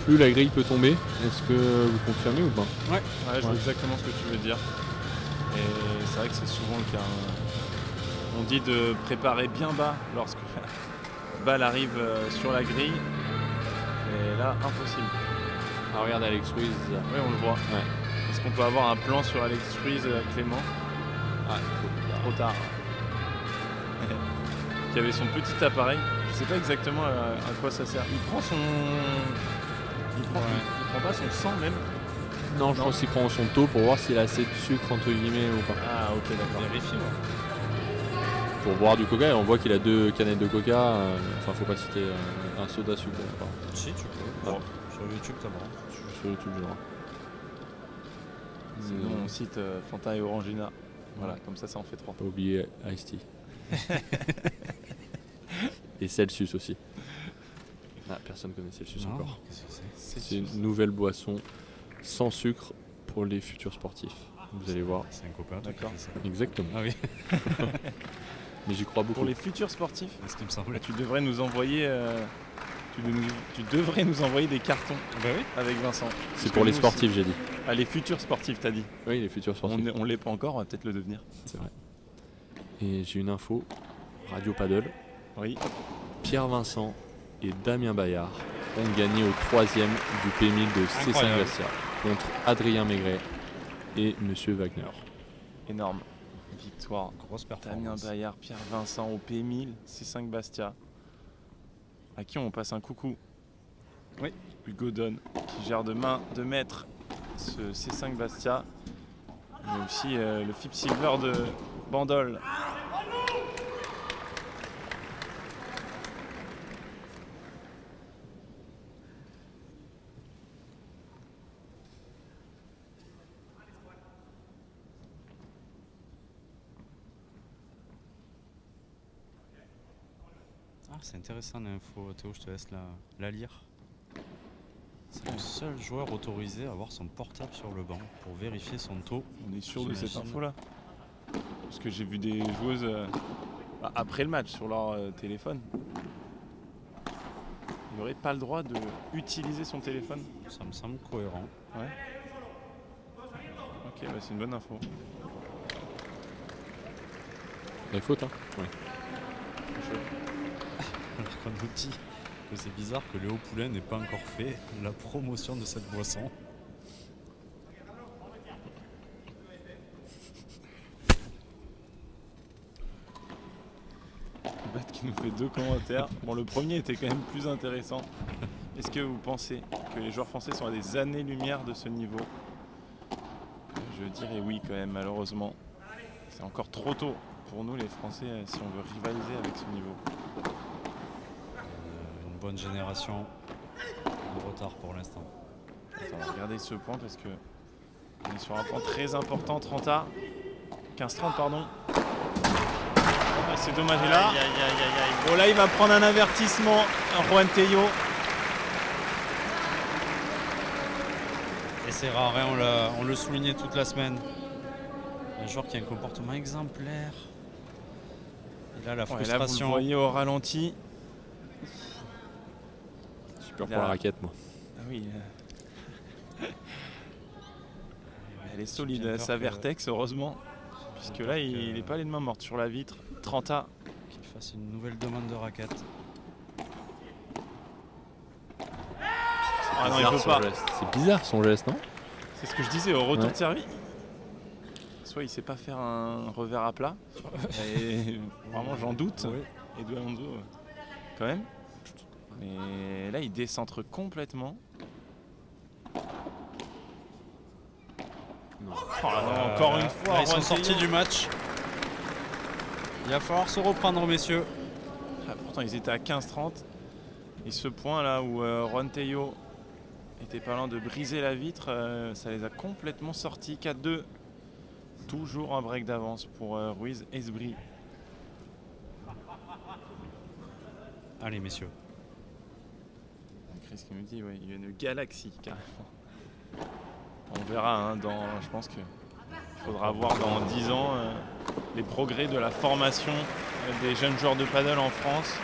S3: plus la grille peut tomber. Est-ce que vous confirmez ou pas?
S1: Ouais, je vois exactement ce que tu veux dire. Et c'est vrai que c'est souvent le cas. On dit de préparer bien bas lorsque la balle arrive sur la grille. Et là, impossible.
S3: Ah, regarde Alex Ruiz.
S1: Oui, on le voit.
S3: Ouais.
S1: Est-ce qu'on peut avoir un plan sur Alex Ruiz, Clément?
S3: Ah,
S1: Trop tard. Qui avait son petit appareil. Je sais pas exactement à quoi ça sert. Il prend son... Il prend pas son sang même.
S3: non, je pense qu'il prend son taux pour voir s'il a assez de sucre entre guillemets ou pas.
S1: Ah ok, d'accord.
S2: Vérifie, ouais.
S3: Pour boire du coca, et on voit qu'il a 2 canettes de coca. Enfin, faut pas citer un soda sucre.
S2: Si, tu peux.
S3: Ah.
S2: Sur YouTube, t'as le droit.
S3: Sur YouTube, j'ai le droit.
S1: Sinon on cite Fanta et Orangina. Voilà, comme ça en fait 3.
S3: Pas oublier Ice-T. Et Celsius aussi. Ah, personne connaît Celsius
S2: Non,
S3: encore.
S2: qu'est-ce que c'est?
S3: C'est une nouvelle boisson sans sucre pour les futurs sportifs. Vous allez voir.
S2: C'est un copain, toi, qui
S1: D'accord.
S2: fait ça.
S3: Exactement.
S2: Ah oui,
S3: Mais j'y crois beaucoup.
S1: Pour les futurs sportifs,
S2: c'est ce qui me semblait.
S1: tu devrais nous envoyer... tu devrais nous envoyer des cartons
S2: Bah oui.
S1: avec Vincent.
S3: C'est
S1: Parce
S3: pour
S1: que
S3: les
S1: nous
S3: sportifs, j'ai dit.
S1: aussi- Ah, les futurs sportifs, t'as dit.
S3: Oui, les futurs sportifs.
S1: On l'est pas encore, on va peut-être le devenir.
S3: C'est vrai. Et j'ai une info. Radio Paddle.
S1: Oui.
S3: Pierre Vincent et Damien Bayard ont gagné au 3e du P1000 de C5
S2: Incroyable.
S3: Bastia contre Adrien Maigret et Monsieur Wagner.
S1: Énorme victoire.
S2: Grosse
S1: Damien
S2: performance.
S1: Bayard, Pierre Vincent au P1000, C5 Bastia. À qui on passe un coucou.
S2: Oui.
S1: Hugo Donne qui gère de main de maître ce C5 Bastia. Mais aussi le FIP Silver de Bandol.
S2: Ah, c'est intéressant l'info, Théo, je te laisse la lire. C'est le seul joueur autorisé à avoir son portable sur le banc pour vérifier son taux.
S1: On est sûr de cette
S2: J'imagine.
S1: info là. Parce que j'ai vu des joueuses après le match sur leur téléphone. Il n'aurait pas le droit de utiliser son téléphone.
S2: Ça me semble cohérent.
S1: Ouais. Ok, bah c'est une bonne info.
S3: La faute, hein. Ouais.
S2: Alors qu'on nous dit que c'est bizarre que Léo Poulain n'ait pas encore fait la promotion de cette boisson.
S1: Bat qui nous fait 2 commentaires. Bon, le premier était quand même plus intéressant. Est-ce que vous pensez que les joueurs français sont à des années-lumière de ce niveau? Je dirais oui quand même, malheureusement. C'est encore trop tôt pour nous les Français si on veut rivaliser avec ce niveau.
S2: Une bonne génération de retard pour l'instant.
S1: Attends, on va regarder ce point parce que on est sur un point très important, 30A. 15-30 pardon. Ah, c'est dommage, et là. Bon là il va prendre un avertissement, Juan Tello.
S2: Et c'est rare, hein, on le soulignait toute la semaine. Un joueur qui a un comportement exemplaire. Et là, la
S1: Ouais, là vous le
S2: frustration.
S1: voyez au ralenti.
S3: Super
S1: Il
S3: pour
S1: a-
S3: la raquette, moi.
S1: Ah oui. Elle est solide,
S2: J'ai bien
S1: sa
S2: peur que-
S1: Vertex, heureusement. Puisque là, il n'est pas allé de main morte sur la vitre. 30A.
S2: Qu'il fasse une nouvelle demande de raquette.
S1: Ah non, il
S3: Bizarre
S1: peut
S3: son
S1: pas.
S3: geste. C'est bizarre son geste, non?
S1: C'est ce que je disais, au retour
S3: Ouais.
S1: de service. Soit il sait pas faire un revers à plat. Et vraiment, j'en doute.
S2: Oui.
S1: Edu Alonso, quand même. Mais là, il décentre complètement.
S3: Non.
S1: Oh là là, encore une fois,
S2: Là, ils sont
S1: Juan
S2: sortis
S1: Tello.
S2: du match. Il va falloir se reprendre, messieurs.
S1: Ah, pourtant, ils étaient à 15-30. Et ce point là où Juan Tello était pas loin de briser la vitre, ça les a complètement sortis. 4-2. Toujours un break d'avance pour Ruiz Esbri.
S2: Allez, messieurs.
S1: Chris qui me dit, ouais, il y a une galaxie carrément. On verra, hein, je pense qu'il faudra voir dans 10 ans les progrès de la formation des jeunes joueurs de paddle en France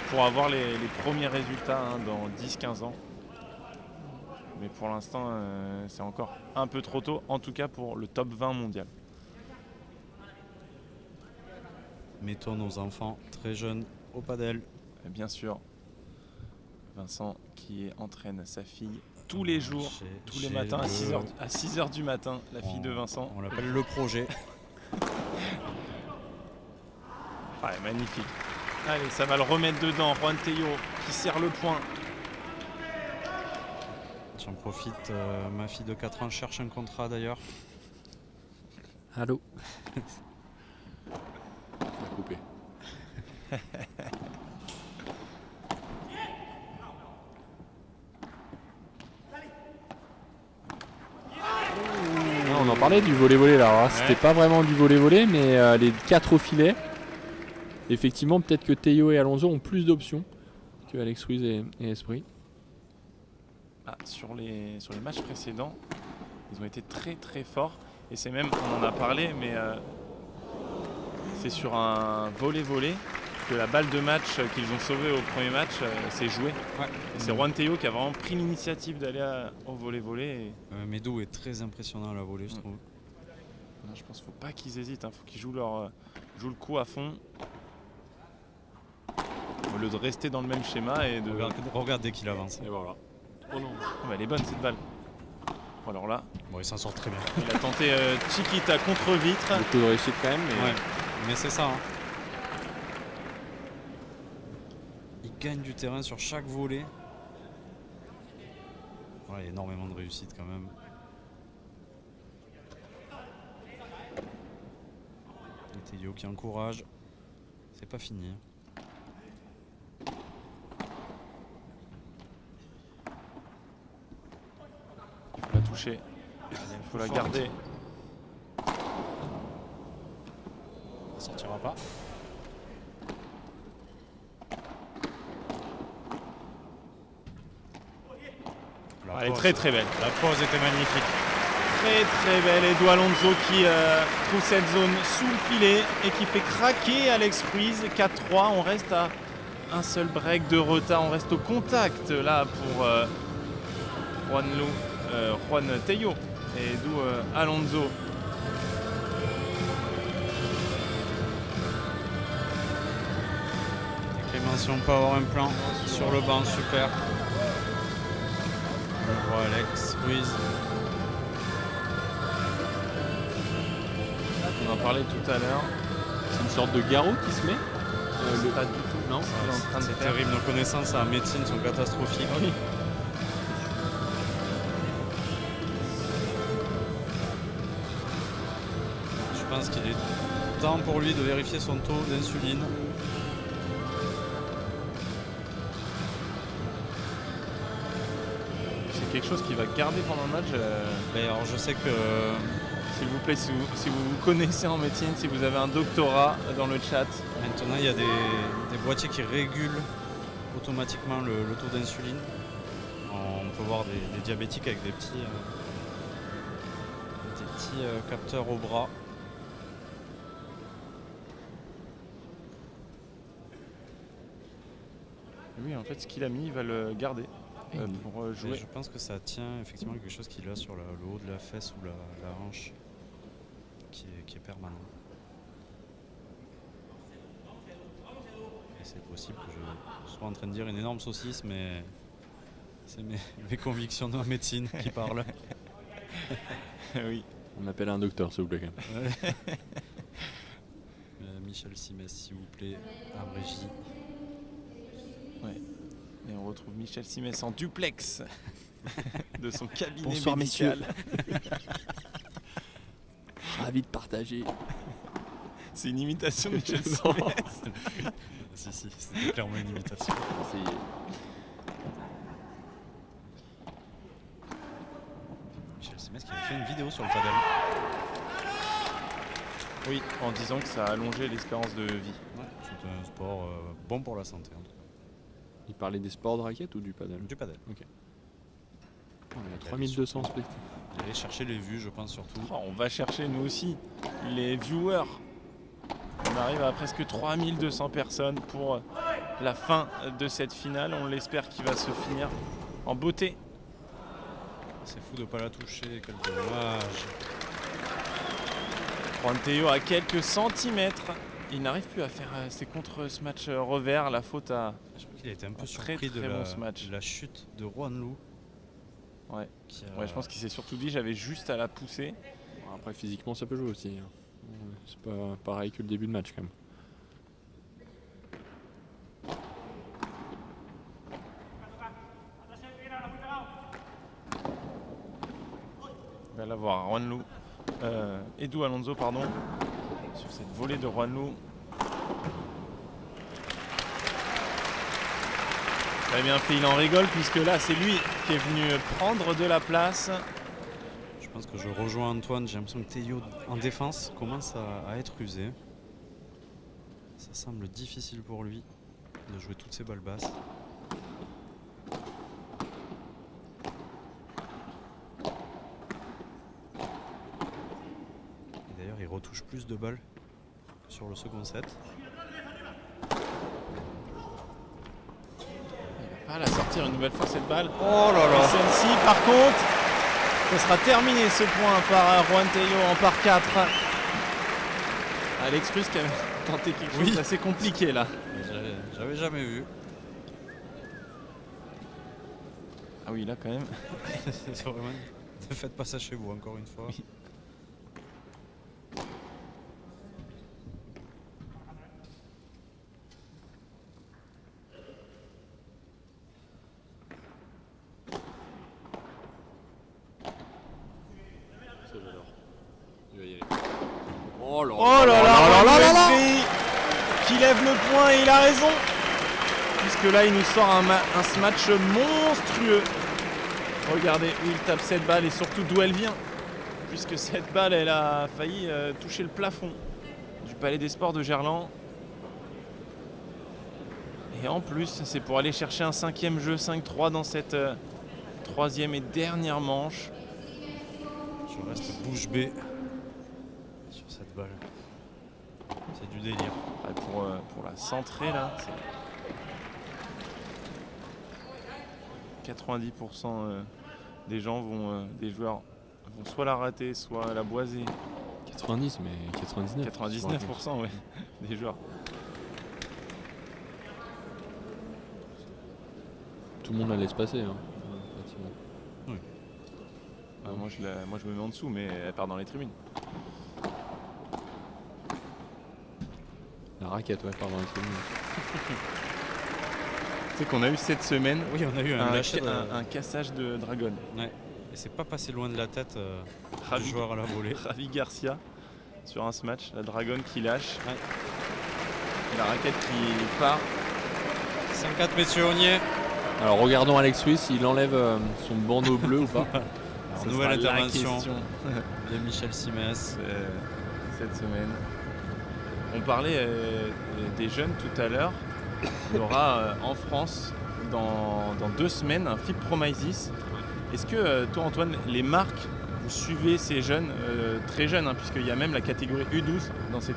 S1: pour avoir les premiers résultats, hein, dans 10-15 ans. Mais pour l'instant, c'est encore un peu trop tôt, en tout cas pour le top 20 mondial.
S2: Mettons nos enfants très jeunes au padel.
S1: Et bien sûr, Vincent qui entraîne sa fille tous les jours, tous les matins à 6h du matin, la fille de Vincent.
S2: On l'appelle le projet.
S1: Ouais, magnifique. Allez, ça va le remettre dedans. Juan Tello qui serre le point.
S2: J'en profite, ma fille de 4 ans cherche un contrat d'ailleurs.
S3: Allô. Coupé. On en parlait du volley-volley là. Alors, c'était pas vraiment du volley-volley, mais les 4 au filet. Effectivement, peut-être que Tello et Alonso ont plus d'options que Alex Ruiz et Esbri.
S1: Ah, sur les matchs précédents, ils ont été très très forts. Et c'est même, on en a parlé, mais c'est sur un volley-volley que la balle de match qu'ils ont sauvée au premier match s'est jouée.
S2: Ouais.
S1: Et c'est Juan Tello qui a vraiment pris l'initiative d'aller au volley-volley. Et...
S2: Medou est très impressionnant à la volée, je trouve.
S1: Non, je pense qu'il ne faut pas qu'ils hésitent, il faut qu'ils jouent le coup à fond. Au lieu de rester dans le même schéma et de...
S2: Regarde dès qu'il avance.
S3: Et voilà. Oh non.
S1: Ouais, elle est bonne cette balle. Alors là,
S2: Bon, il s'en sort très bien.
S1: il a tenté Chiquita contre vitre.
S3: Beaucoup de réussite quand même. Mais
S2: Ouais, mais c'est ça. Hein. Il gagne du terrain sur chaque volée. Ouais, énormément de réussite quand même. Et Tello qui encourage. C'est pas fini.
S1: Il faut la toucher, il faut la garder.
S2: Ça sortira pas.
S1: Elle est très très belle.
S2: La pause était magnifique.
S1: Très très belle. Edu Alonso qui trouve cette zone sous le filet et qui fait craquer Alex Ruiz. 4-3, on reste à un seul break de retard. On reste au contact là pour Juan Tello et Edu Alonso.
S2: Clémention peut avoir un plan sur le banc, super. On voit Alex Ruiz.
S1: On en parlait tout à l'heure.
S3: c'est une sorte de garrot qui se met.
S1: Pas du tout.
S3: Non.
S1: Ce qu'il est en train de
S2: C'est
S1: faire.
S2: terrible, nos connaissances en médecine sont catastrophiques.
S1: Oui.
S2: Je pense qu'il est temps pour lui de vérifier son taux d'insuline.
S1: C'est quelque chose qu'il va garder pendant le match.
S2: Mais alors je sais que
S1: S'il vous plaît, si vous vous connaissez en médecine, si vous avez un doctorat dans le chat.
S2: maintenant il y a des boîtiers qui régulent automatiquement le taux d'insuline. On peut voir des diabétiques avec des petits capteurs au bras.
S1: Oui, en fait, ce qu'il a mis, il va le garder. pour
S2: Mais
S1: jouer.
S2: je pense que ça tient effectivement quelque chose qu'il a sur le haut de la fesse ou la hanche qui est permanent. Et c'est possible que je sois en train de dire une énorme saucisse, mais c'est mes convictions de ma médecine qui parlent.
S1: Oui.
S3: On appelle un docteur, s'il vous plaît. Quand même.
S2: Ouais. Michel Simès, s'il vous plaît, en régie.
S1: Et on retrouve Michel Simès en duplex de son cabinet
S3: Bonsoir,
S1: médical.
S3: Ravi de partager.
S1: C'est une imitation de Michel Simès.
S2: Si, c'était clairement une imitation. Michel Simès qui avait fait une vidéo sur le padel.
S1: Oui, en disant que ça a allongé l'espérance de vie.
S2: Ouais, c'est un sport bon pour la santé en tout cas.
S3: Il parlait des sports de raquette ou du paddle?
S2: Du padel.
S3: Ok. On est à 3200 spectateurs.
S2: Il allait chercher les vues, je pense surtout.
S1: Oh, on va chercher nous aussi les viewers. On arrive à presque 3200 personnes pour la fin de cette finale. On l'espère qu'il va se finir en beauté.
S2: C'est fou de ne pas la toucher, quel dommage.
S1: Juan Tello à quelques centimètres. Il n'arrive plus à faire ses contre ce match revers. La faute à...
S2: Je crois qu'il a été un peu
S1: Un très,
S2: surpris
S1: très
S2: de
S1: bon ce match.
S2: la chute de Juan Lou.
S1: Ouais.
S2: Qui
S1: Ouais, je pense qu'il s'est surtout dit j'avais juste à la pousser.
S3: Bon, après, physiquement, ça peut jouer aussi. Hein. Ouais, c'est pas pareil que le début de match, quand même.
S1: Il va l'avoir, Juan Lou. Edu Alonso, pardon. Sur cette volée de Juan Lou. Très bien fait, il en rigole puisque là c'est lui qui est venu prendre de la place.
S2: Je pense que je rejoins Antoine, j'ai l'impression que Tello en défense commence à être usé. Ça semble difficile pour lui de jouer toutes ces balles basses. Et d'ailleurs il retouche plus de balles que sur le second set.
S1: Il va pas la sortir une nouvelle fois cette balle.
S2: Oh là
S1: Et celle-ci par contre, ce sera terminé ce point par Juan Tello en par 4. Alex Russe qui a tenté quelque chose d'assez compliqué là.
S2: J'avais jamais vu.
S1: Ah oui là quand même.
S2: C'est vraiment... Ne faites pas ça chez vous encore une fois.
S1: Oui.
S3: Il va y aller. Oh là
S1: Oh là là, Wesley qui lève le point et il a raison. Puisque là il nous sort un match monstrueux. Regardez où il tape cette balle et surtout d'où elle vient. Puisque cette balle elle a failli toucher le plafond du Palais des Sports de Gerland. Et en plus c'est pour aller chercher un 5e jeu 5-3 dans cette 3e et dernière manche.
S2: Je reste bouche bée sur cette balle. C'est du délire.
S1: Ouais, pour la centrer là, c'est 90% des gens des joueurs vont soit la rater, soit la boiser.
S3: 90, mais 99.
S1: 99% ouais, des joueurs.
S3: Tout le monde la laisse passer. Hein.
S1: Moi je me mets en dessous, mais elle part dans les tribunes.
S3: La raquette, ouais, pardon.
S1: Tu sais qu'on a eu cette semaine
S2: Oui, on a eu
S1: un cassage de dragon.
S2: Ouais. Et c'est pas passé loin de la tête du
S1: Ravi,
S2: joueur à la volée.
S1: Javi Garcia sur un smash, la dragon qui lâche.
S2: Ouais.
S1: Et la raquette qui part.
S2: 5-4 messieurs Ognier.
S3: Alors regardons Alex Ruiz, il enlève son bandeau bleu ou pas.
S1: Ce
S2: Nouvelle
S1: sera la
S2: intervention
S1: question
S2: de Michel Simès.
S1: cette semaine. On parlait des jeunes tout à l'heure. Il y aura en France dans 2 semaines un FIP Promises. Est-ce que toi Antoine, les marques, vous suivez ces jeunes très jeunes, hein, puisqu'il y a même la catégorie U12 dans ce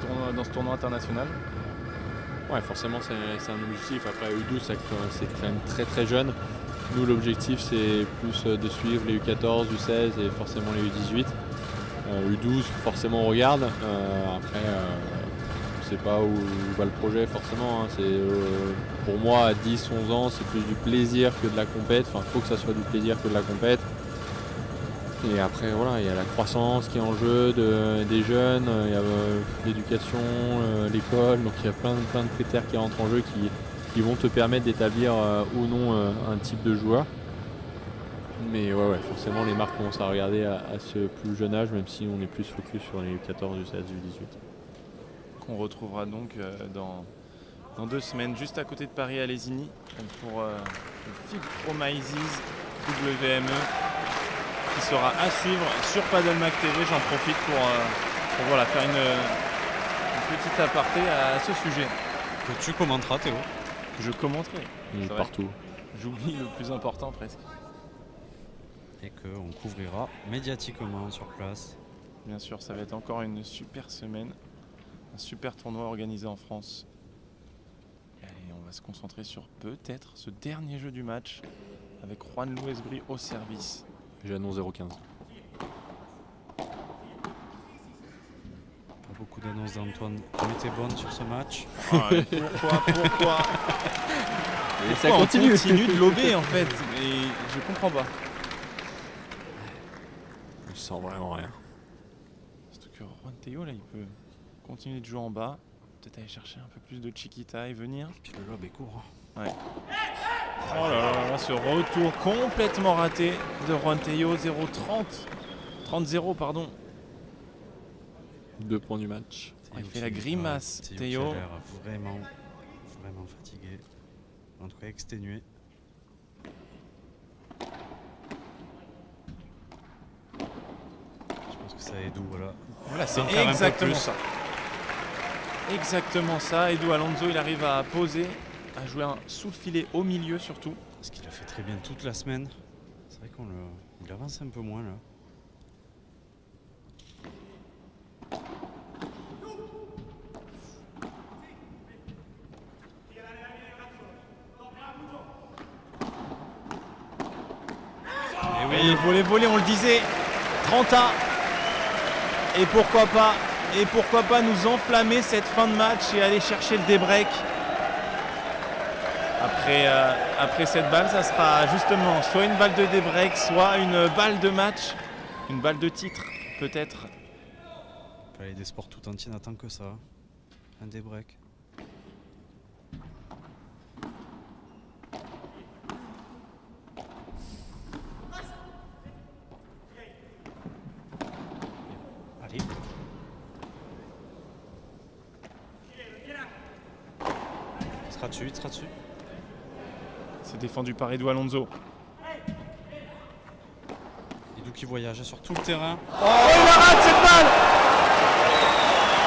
S1: tournoi international?
S3: Ouais, forcément c'est un objectif. Après U12 c'est quand même très très jeune. Nous, l'objectif, c'est plus de suivre les U14, U16 et forcément les U18. U12, forcément, on regarde. Après, on ne sait pas où va le projet, forcément. Hein. Pour moi, à 10, 11 ans, c'est plus du plaisir que de la compète. Enfin, il faut que ça soit du plaisir que de la compète. Et après, voilà, il y a la croissance qui est en jeu des jeunes, il y a l'éducation, l'école. Donc, il y a plein de critères qui rentrent en jeu qui vont te permettre d'établir ou non un type de joueur. Mais ouais, forcément, les marques commencent à regarder à ce plus jeune âge, même si on est plus focus sur les U14, U16, U18.
S1: Qu'on retrouvera donc dans 2 semaines, juste à côté de Paris à Lézigny, pour le FIB Pro Maizes WME, qui sera à suivre sur Paddlemak TV. J'en profite pour voilà, faire une petite aparté à ce sujet.
S2: Que tu commenteras, Théo.
S1: Que je commenterai.
S3: Partout.
S1: J'oublie le plus important presque.
S2: Et qu'on couvrira médiatiquement sur place.
S1: Bien sûr, ça va être encore une super semaine. Un super tournoi organisé en France. Et on va se concentrer sur peut-être ce dernier jeu du match avec Juan Luesbri au service.
S3: J'annonce 0-15.
S2: Pas beaucoup d'annonces d'Antoine. On était bonne sur ce match.
S1: Ah, pourquoi
S3: Et ça continue.
S1: On continue de lober en fait. Et je comprends pas.
S3: Je sens vraiment rien.
S1: Surtout que Juan Théo là, il peut continuer de jouer en bas. Peut-être aller chercher un peu plus de Chiquita et venir.
S2: Puis le lob est court.
S1: Ouais. Oh là là, ce retour complètement raté de Juan Théo, 30-0 pardon.
S3: 2 points du match.
S1: Il fait la grimace, Théo.
S2: Qui a l'air vraiment fatigué. En tout cas exténué. Je pense que ça aide où, voilà.
S1: Voilà, c'est
S2: D'en faire un peu
S1: exactement
S2: plus.
S1: ça. Exactement ça. Edu Alonso, il arrive à poser, à jouer sous le filet au milieu surtout.
S2: Parce qu'il a fait très bien toute la semaine. C'est vrai qu'il avance un peu moins là.
S1: Et oui, volley, on le disait, 30A. Et pourquoi pas nous enflammer cette fin de match et aller chercher le débreak. Après cette balle, ça sera justement soit une balle de débreak, soit une balle de match, une balle de titre peut-être.
S2: Le Palais des Sports tout entier n'attend que ça. Un débreak. Allez. Il sera dessus.
S1: C'est défendu par Edu Alonso.
S2: Edu qui voyage sur tout le terrain.
S1: Oh, il la rate cette balle.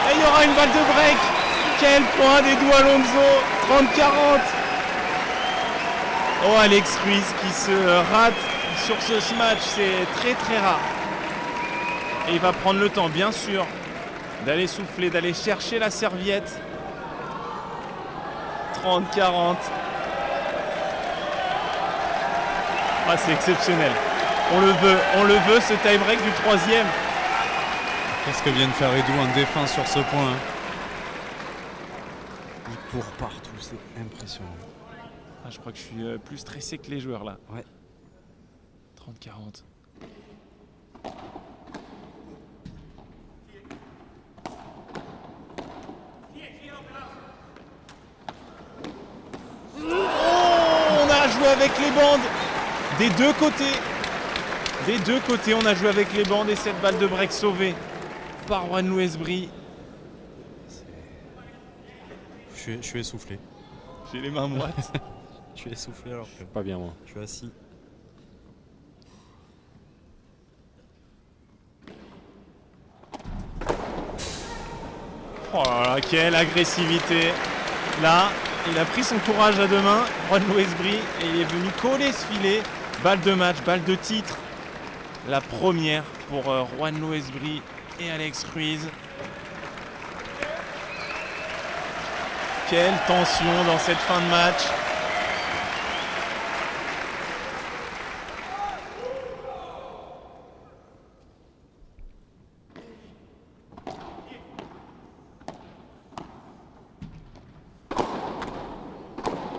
S1: Et il y aura une balle de break. Quel point d'Edu Alonso, 30-40. Oh, Alex Ruiz qui se rate sur ce smash, c'est très très rare. Et il va prendre le temps, bien sûr, d'aller souffler, d'aller chercher la serviette. 30-40. Ah, c'est exceptionnel. On le veut ce tie-break du 3e.
S2: Qu'est-ce que vient de faire Edu en défense sur ce point? Il court partout, c'est impressionnant.
S1: Ah, je crois que je suis plus stressé que les joueurs là.
S2: Ouais.
S1: 30-40. On a joué avec les bandes des deux côtés. Des deux côtés, on a joué avec les bandes et cette balle de break sauvée par Juan Luesbri.
S2: Je suis essoufflé.
S1: J'ai les mains moites.
S2: Je suis essoufflé alors que
S3: Pas bien, moi.
S2: je suis assis.
S1: Oh là là, quelle agressivité. Là, il a pris son courage à deux mains, Juan Luesbri, et il est venu coller ce filet. Balle de match, balle de titre. La première pour Juan Luesbri et Alex Ruiz. Quelle tension dans cette fin de match.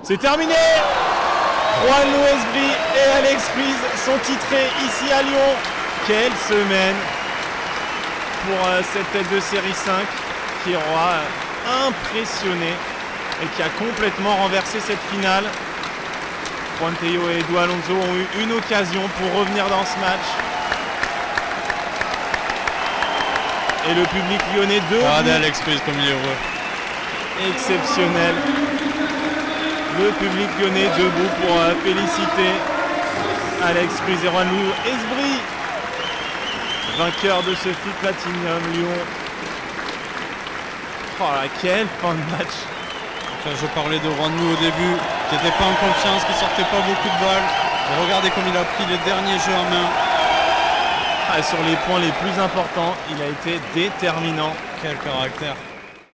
S1: C'est terminé. Juan Louesbry et Alex Ruiz sont titrés ici à Lyon. Quelle semaine pour cette tête de série 5 qui aura impressionné et qui a complètement renversé cette finale. Juan Tello et Edu Alonso ont eu une occasion pour revenir dans ce match. Et le public lyonnais
S2: Regardez Alex Ruiz comme il est heureux.
S1: Exceptionnel. Le public lyonnais debout pour féliciter Alex Ruiz et Juan Louesbry, vainqueur de ce FIT Platinum Lyon. Oh là, quelle fin de match.
S2: Enfin, je parlais de Juan Lou au début, qui n'était pas en confiance, qui sortait pas beaucoup de balles. Et regardez comme il a pris les derniers jeux en main.
S1: Sur les points les plus importants, il a été déterminant.
S2: Quel caractère.